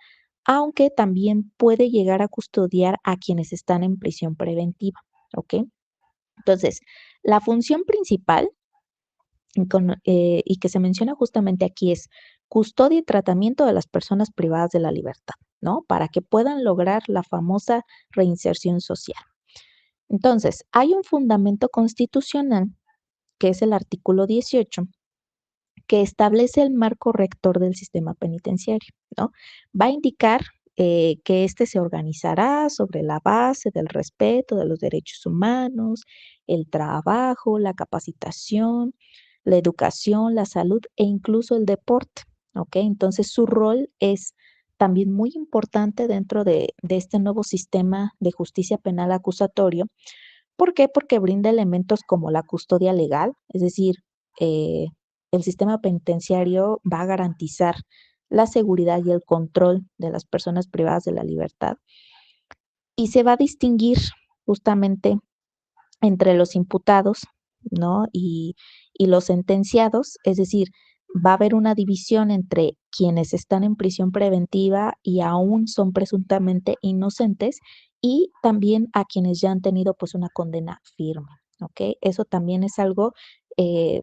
aunque también puede llegar a custodiar a quienes están en prisión preventiva, ¿ok? Entonces, la función principal y que se menciona justamente aquí es custodia y tratamiento de las personas privadas de la libertad, ¿no? Para que puedan lograr la famosa reinserción social. Entonces, hay un fundamento constitucional, que es el artículo 18, que establece el marco rector del sistema penitenciario, ¿no? Va a indicar que éste se organizará sobre la base del respeto de los derechos humanos, el trabajo, la capacitación, la educación, la salud e incluso el deporte, ¿ok? Entonces su rol es también muy importante dentro de este nuevo sistema de justicia penal acusatorio. ¿Por qué? Porque brinda elementos como la custodia legal, es decir, eh, el sistema penitenciario va a garantizar la seguridad y el control de las personas privadas de la libertad y se va a distinguir justamente entre los imputados, ¿no? Y los sentenciados, es decir, va a haber una división entre quienes están en prisión preventiva y aún son presuntamente inocentes y también a quienes ya han tenido pues una condena firme, ¿ok? Eso también es algo eh,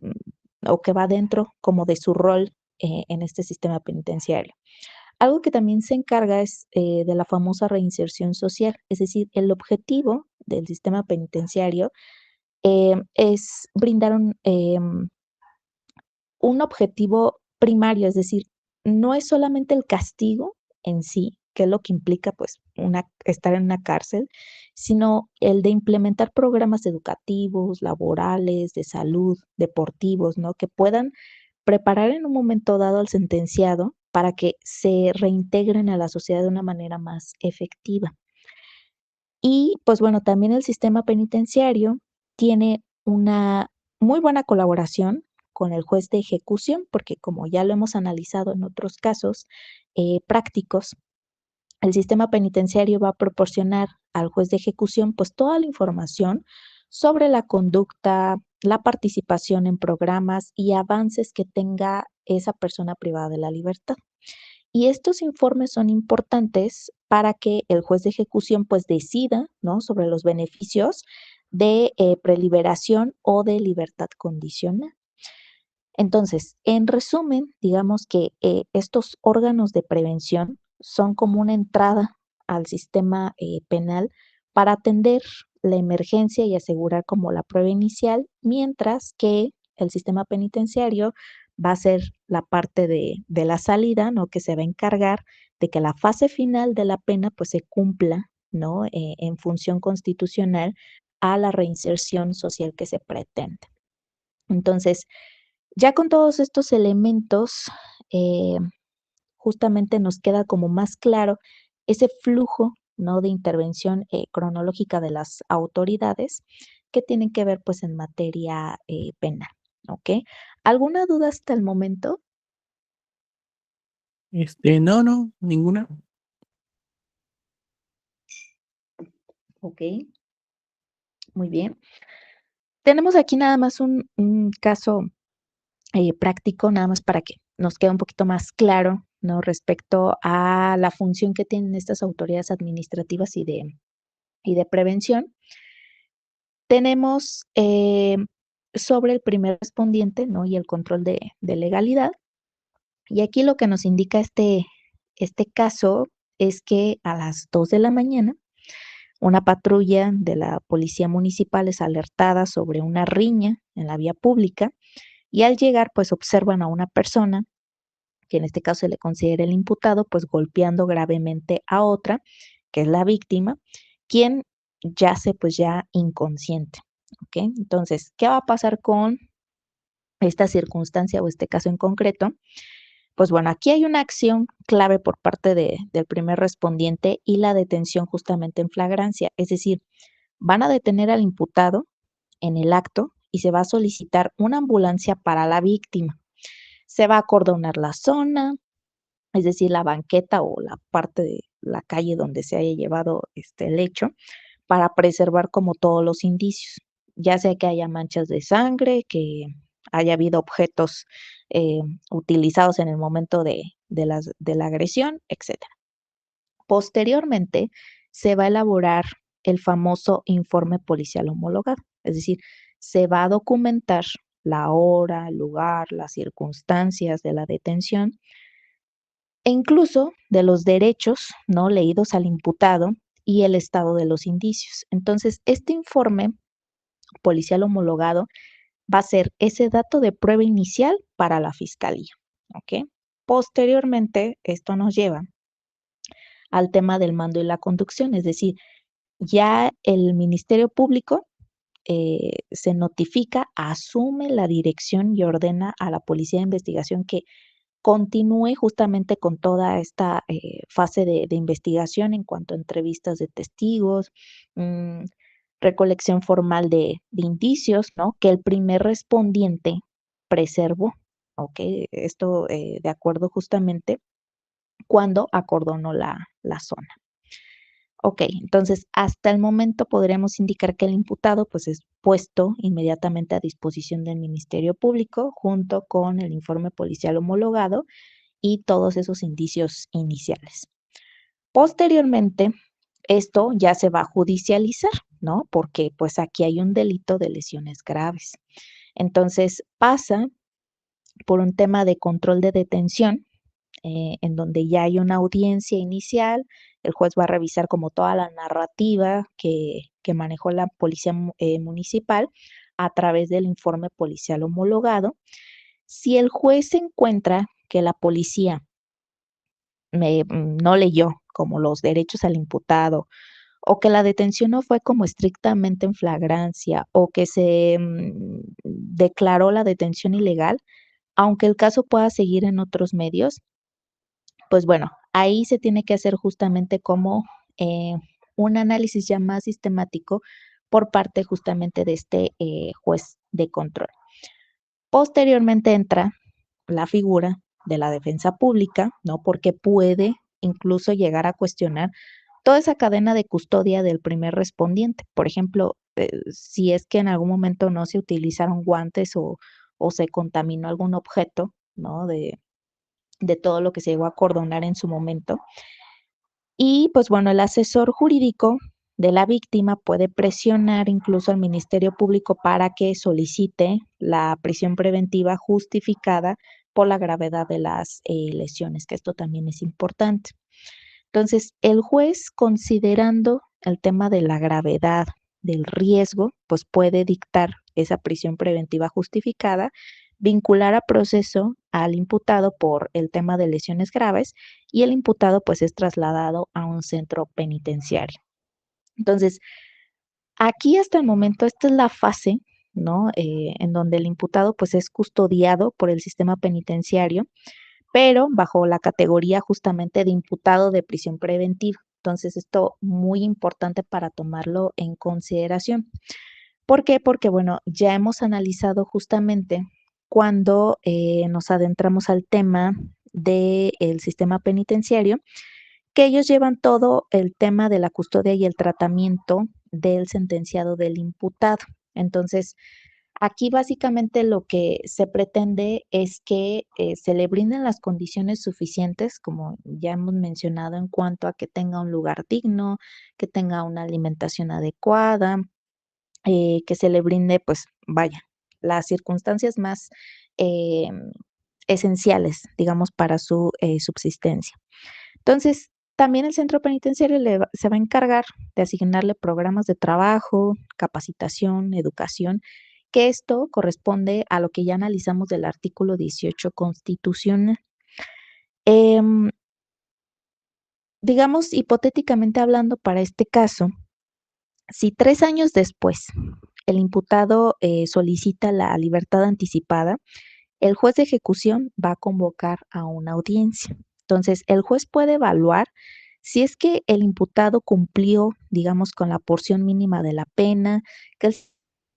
o que va dentro como de su rol en este sistema penitenciario. Algo que también se encarga es de la famosa reinserción social, es decir, el objetivo del sistema penitenciario es brindar un objetivo primario, es decir, no es solamente el castigo en sí, que es lo que implica pues estar en una cárcel, sino el de implementar programas educativos, laborales, de salud, deportivos, ¿no? Que puedan preparar en un momento dado al sentenciado para que se reintegren a la sociedad de una manera más efectiva. Y pues bueno, también el sistema penitenciario tiene una muy buena colaboración con el juez de ejecución, porque como ya lo hemos analizado en otros casos prácticos, el sistema penitenciario va a proporcionar al juez de ejecución pues toda la información sobre la conducta, la participación en programas y avances que tenga esa persona privada de la libertad. Y estos informes son importantes para que el juez de ejecución pues decida, ¿no?, sobre los beneficios de preliberación o de libertad condicional. Entonces, en resumen, digamos que estos órganos de prevención son como una entrada al sistema penal para atender la emergencia y asegurar como la prueba inicial, mientras que el sistema penitenciario va a ser la parte de la salida, ¿no?, que se va a encargar de que la fase final de la pena pues se cumpla, ¿no?, en función constitucional a la reinserción social que se pretende. Entonces, ya con todos estos elementos, eh, justamente nos queda como más claro ese flujo, ¿no?, de intervención cronológica de las autoridades que tienen que ver pues en materia penal, ¿ok? ¿Alguna duda hasta el momento? No, ninguna. Ok, muy bien. Tenemos aquí nada más un caso práctico, nada más para que nos quede un poquito más claro, ¿no?, respecto a la función que tienen estas autoridades administrativas y de prevención. Tenemos sobre el primer respondiente, ¿no?, y el control de legalidad. Y aquí lo que nos indica este caso es que a las 2 de la mañana, una patrulla de la policía municipal es alertada sobre una riña en la vía pública y al llegar, pues observan a una persona, que en este caso se le considera el imputado, pues golpeando gravemente a otra, que es la víctima, quien yace pues ya inconsciente, ¿ok? Entonces, ¿qué va a pasar con esta circunstancia o este caso en concreto? Pues bueno, aquí hay una acción clave por parte del primer respondiente y la detención justamente en flagrancia, es decir, van a detener al imputado en el acto y se va a solicitar una ambulancia para la víctima. Se va a acordonar la zona, es decir, la banqueta o la parte de la calle donde se haya llevado el hecho, para preservar como todos los indicios, ya sea que haya manchas de sangre, que haya habido objetos utilizados en el momento de la agresión, etcétera. Posteriormente, se va a elaborar el famoso informe policial homologado, es decir, se va a documentar la hora, el lugar, las circunstancias de la detención e incluso de los derechos, ¿no?, leídos al imputado y el estado de los indicios. Entonces, este informe policial homologado va a ser ese dato de prueba inicial para la fiscalía, ¿ok? Posteriormente, esto nos lleva al tema del mando y la conducción, es decir, ya el Ministerio Público se notifica, asume la dirección y ordena a la Policía de Investigación que continúe justamente con toda esta fase de investigación en cuanto a entrevistas de testigos, recolección formal de indicios, ¿no?, que el primer respondiente preservó, ¿ok? Esto de acuerdo justamente cuando acordonó la zona. Ok, entonces hasta el momento podremos indicar que el imputado pues es puesto inmediatamente a disposición del Ministerio Público junto con el informe policial homologado y todos esos indicios iniciales. Posteriormente, esto ya se va a judicializar, ¿no? Porque pues aquí hay un delito de lesiones graves. Entonces pasa por un tema de control de detención, en donde ya hay una audiencia inicial, el juez va a revisar como toda la narrativa que manejó la policía municipal a través del informe policial homologado. Si el juez encuentra que la policía no leyó como los derechos al imputado o que la detención no fue como estrictamente en flagrancia o que se declaró la detención ilegal, aunque el caso pueda seguir en otros medios, pues bueno, ahí se tiene que hacer justamente como un análisis ya más sistemático por parte justamente de este juez de control. Posteriormente entra la figura de la defensa pública, ¿no? Porque puede incluso llegar a cuestionar toda esa cadena de custodia del primer respondiente. Por ejemplo, si es que en algún momento no se utilizaron guantes o se contaminó algún objeto, ¿no? De todo lo que se llegó a acordonar en su momento. Y pues bueno, el asesor jurídico de la víctima puede presionar incluso al Ministerio Público para que solicite la prisión preventiva justificada por la gravedad de las lesiones, que esto también es importante. Entonces, el juez, considerando el tema de la gravedad del riesgo, pues puede dictar esa prisión preventiva justificada, vincular a proceso al imputado por el tema de lesiones graves y el imputado pues es trasladado a un centro penitenciario. Entonces, aquí hasta el momento esta es la fase, ¿no? En donde el imputado pues es custodiado por el sistema penitenciario, pero bajo la categoría justamente de imputado de prisión preventiva. Entonces, esto muy importante para tomarlo en consideración. ¿Por qué? Porque, bueno, ya hemos analizado justamente cuando nos adentramos al tema del sistema penitenciario, que ellos llevan todo el tema de la custodia y el tratamiento del sentenciado del imputado. Entonces, aquí básicamente lo que se pretende es que se le brinden las condiciones suficientes, como ya hemos mencionado, en cuanto a que tenga un lugar digno, que tenga una alimentación adecuada, que se le brinde, pues vaya, las circunstancias más esenciales, digamos, para su subsistencia. Entonces, también el centro penitenciario se va a encargar de asignarle programas de trabajo, capacitación, educación, que esto corresponde a lo que ya analizamos del artículo 18 constitucional. Digamos, hipotéticamente hablando, para este caso, si 3 años después el imputado solicita la libertad anticipada, el juez de ejecución va a convocar a una audiencia. Entonces, el juez puede evaluar si es que el imputado cumplió, digamos, con la porción mínima de la pena, que el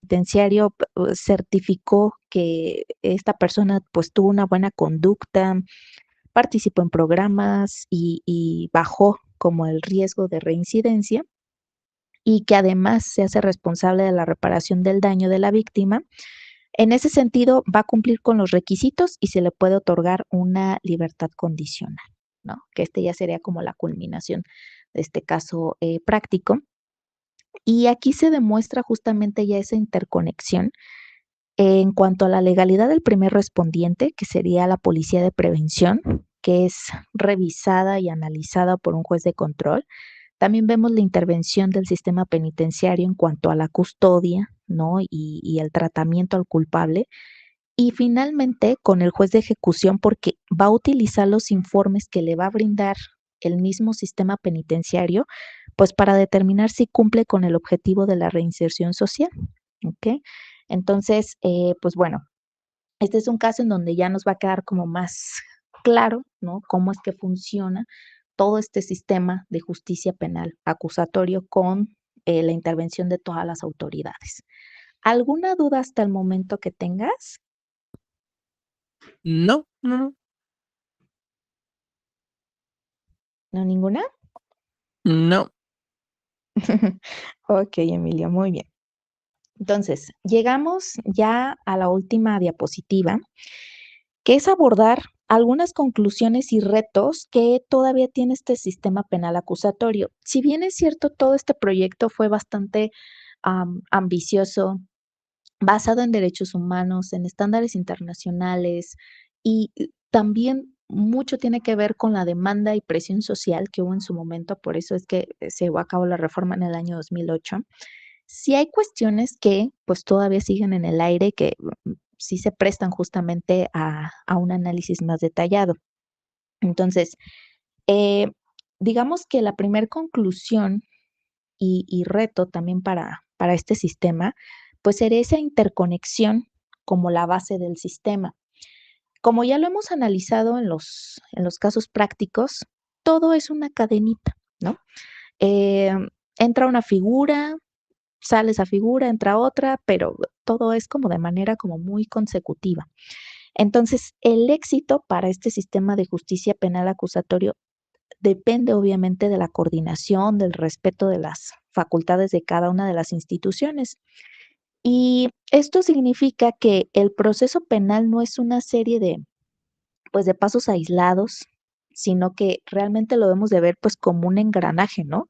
penitenciario certificó que esta persona pues tuvo una buena conducta, participó en programas y bajó como el riesgo de reincidencia y que además se hace responsable de la reparación del daño de la víctima. En ese sentido, va a cumplir con los requisitos y se le puede otorgar una libertad condicional, ¿no? Que ya sería como la culminación de este caso práctico. Y aquí se demuestra justamente ya esa interconexión en cuanto a la legalidad del primer respondiente, que sería la policía de prevención, que es revisada y analizada por un juez de control. También vemos la intervención del sistema penitenciario en cuanto a la custodia, ¿no? Y el tratamiento al culpable. Y finalmente con el juez de ejecución, porque va a utilizar los informes que le va a brindar el mismo sistema penitenciario, pues para determinar si cumple con el objetivo de la reinserción social. ¿Ok? Entonces, pues bueno, este es un caso en donde ya nos va a quedar como más claro, ¿no? Cómo es que funciona todo este sistema de justicia penal acusatorio con la intervención de todas las autoridades. ¿Alguna duda hasta el momento que tengas? No, no, no. ¿No ninguna? No. Ok, Emilio, muy bien. Entonces, llegamos ya a la última diapositiva, que es abordar algunas conclusiones y retos que todavía tiene este sistema penal acusatorio. Si bien es cierto, todo este proyecto fue bastante ambicioso, basado en derechos humanos, en estándares internacionales y también mucho tiene que ver con la demanda y presión social que hubo en su momento, por eso es que se llevó a cabo la reforma en el año 2008. Sí hay cuestiones que pues todavía siguen en el aire que sí se prestan justamente a un análisis más detallado. Entonces, eh, digamos que la primer conclusión y reto también para este sistema, pues sería esa interconexión como la base del sistema. como ya lo hemos analizado en los casos prácticos, todo es una cadenita, ¿no? Eh, entra una figura, sale esa figura, entra otra, pero todo es como de manera como muy consecutiva. Entonces, el éxito para este sistema de justicia penal acusatorio depende obviamente de la coordinación, del respeto de las facultades de cada una de las instituciones. Y esto significa que el proceso penal no es una serie de, pues, de pasos aislados, sino que realmente lo debemos de ver, pues, como un engranaje, ¿no?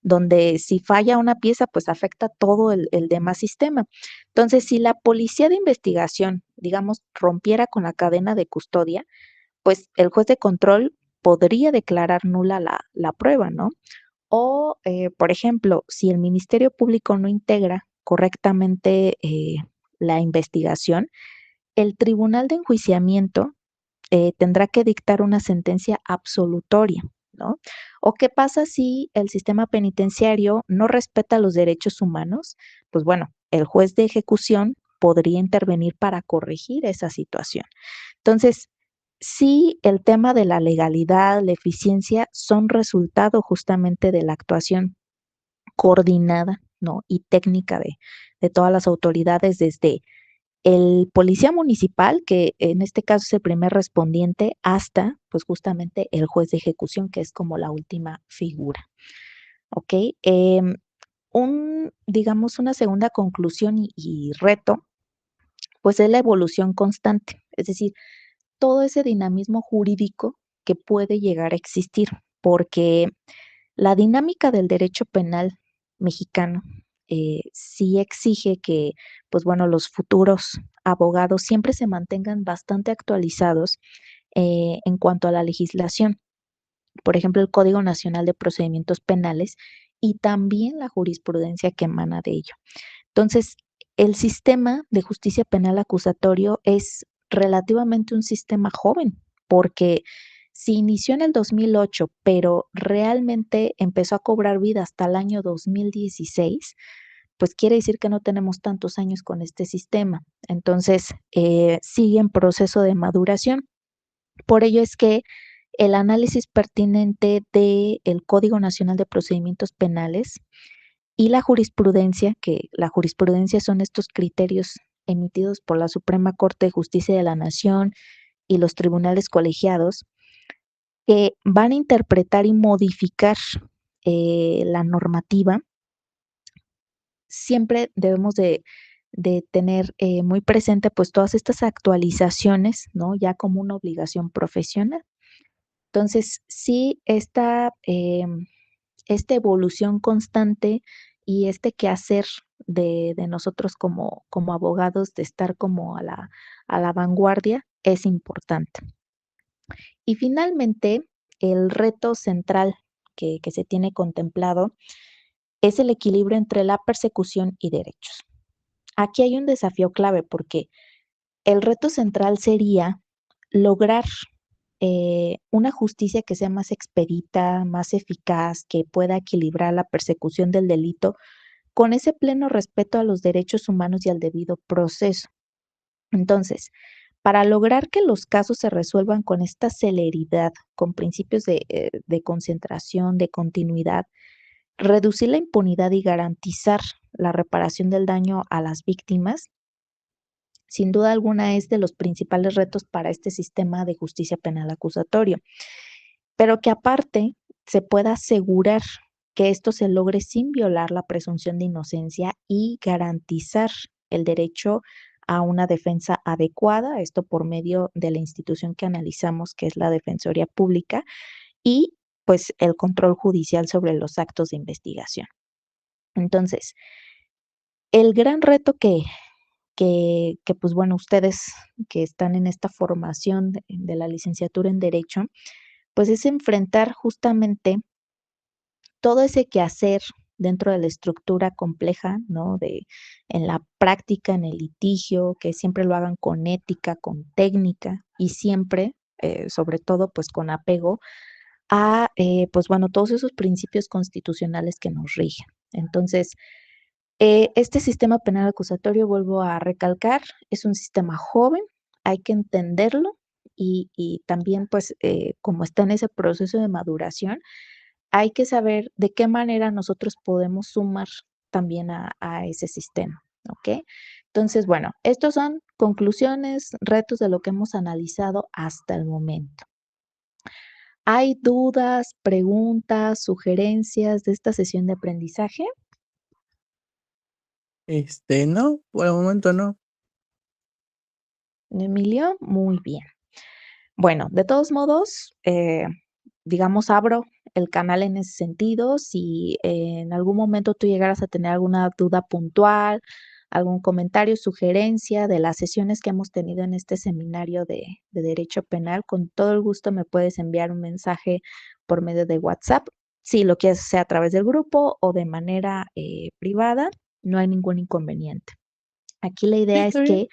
Donde si falla una pieza, pues, afecta todo el demás sistema. Entonces, si la policía de investigación, digamos, rompiera con la cadena de custodia, pues, el juez de control podría declarar nula la prueba, ¿no? O, por ejemplo, si el Ministerio Público no integra correctamente, la investigación, el tribunal de enjuiciamiento tendrá que dictar una sentencia absolutoria, ¿no? ¿O qué pasa si el sistema penitenciario no respeta los derechos humanos? Pues bueno, el juez de ejecución podría intervenir para corregir esa situación. Entonces, sí, el tema de la legalidad, la eficiencia son resultado justamente de la actuación coordinada, ¿no? Y técnica de todas las autoridades, desde el policía municipal, que en este caso es el primer respondiente, hasta, pues, justamente el juez de ejecución, que es como la última figura, ¿ok? Digamos, una segunda conclusión y reto, pues, es la evolución constante, es decir, todo ese dinamismo jurídico que puede llegar a existir, porque la dinámica del derecho penal mexicano sí exige que, pues bueno, los futuros abogados siempre se mantengan bastante actualizados en cuanto a la legislación. Por ejemplo, el Código Nacional de Procedimientos Penales y también la jurisprudencia que emana de ello. Entonces, el sistema de justicia penal acusatorio es relativamente un sistema joven, porque si inició en el 2008, pero realmente empezó a cobrar vida hasta el año 2016, pues quiere decir que no tenemos tantos años con este sistema. Entonces, sigue en proceso de maduración. Por ello es que el análisis pertinente del Código Nacional de Procedimientos Penales y la jurisprudencia, que la jurisprudencia son estos criterios emitidos por la Suprema Corte de Justicia de la Nación y los tribunales colegiados, que van a interpretar y modificar la normativa. Siempre debemos de tener muy presente pues todas estas actualizaciones, ¿no? Ya como una obligación profesional. Entonces, sí, esta evolución constante y este quehacer de nosotros como abogados, de estar como a la vanguardia, es importante. Y finalmente, el reto central que se tiene contemplado es el equilibrio entre la persecución y derechos. Aquí hay un desafío clave porque el reto central sería lograr una justicia que sea más expedita, más eficaz, que pueda equilibrar la persecución del delito con ese pleno respeto a los derechos humanos y al debido proceso. Entonces, para lograr que los casos se resuelvan con esta celeridad, con principios de concentración, de continuidad, reducir la impunidad y garantizar la reparación del daño a las víctimas, sin duda alguna es de los principales retos para este sistema de justicia penal acusatorio, pero que aparte se pueda asegurar que esto se logre sin violar la presunción de inocencia y garantizar el derecho a una defensa adecuada, esto por medio de la institución que analizamos, que es la Defensoría Pública, y pues el control judicial sobre los actos de investigación. Entonces, el gran reto que pues bueno, ustedes que están en esta formación de la licenciatura en Derecho, pues es enfrentar justamente todo ese quehacer dentro de la estructura compleja, ¿no? En la práctica, en el litigio, que siempre lo hagan con ética, con técnica y siempre, sobre todo, pues con apego a, pues bueno, todos esos principios constitucionales que nos rigen. Entonces, este sistema penal acusatorio, vuelvo a recalcar, es un sistema joven, hay que entenderlo, y también pues como está en ese proceso de maduración, hay que saber de qué manera nosotros podemos sumar también a ese sistema, ¿ok? Entonces, bueno, estos son conclusiones, retos de lo que hemos analizado hasta el momento. ¿Hay dudas, preguntas, sugerencias de esta sesión de aprendizaje? No, por el momento no. Emilio, muy bien. Bueno, de todos modos, digamos, abro el canal en ese sentido. Si en algún momento tú llegaras a tener alguna duda puntual, algún comentario, sugerencia de las sesiones que hemos tenido en este seminario de Derecho Penal, con todo el gusto me puedes enviar un mensaje por medio de WhatsApp. Si lo quieres hacer a través del grupo o de manera privada, no hay ningún inconveniente. Aquí la Sí, idea es está bien. que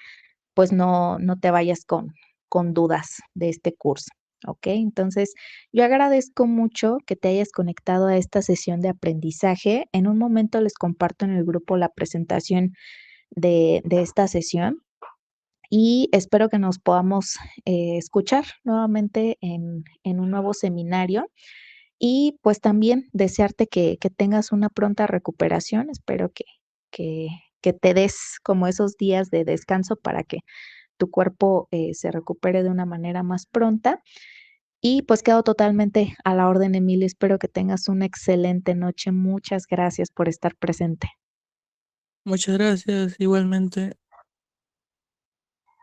pues no te vayas con dudas de este curso, ¿ok? Entonces, yo agradezco mucho que te hayas conectado a esta sesión de aprendizaje. En un momento les comparto en el grupo la presentación de esta sesión y espero que nos podamos escuchar nuevamente en un nuevo seminario. Y pues también desearte que tengas una pronta recuperación. Espero que, que te des como esos días de descanso para que tu cuerpo se recupere de una manera más pronta. Y pues quedo totalmente a la orden, Emilio. Espero que tengas una excelente noche. Muchas gracias por estar presente. Muchas gracias, igualmente.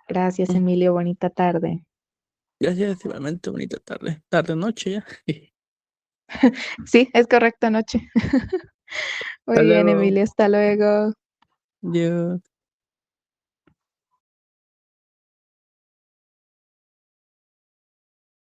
Gracias, Mm, Emilio. Bonita tarde. Gracias, igualmente. Bonita tarde. Tarde, noche ya. Sí, es correcto, noche. Muy Hasta bien, luego. Emilio. Hasta luego. Adiós.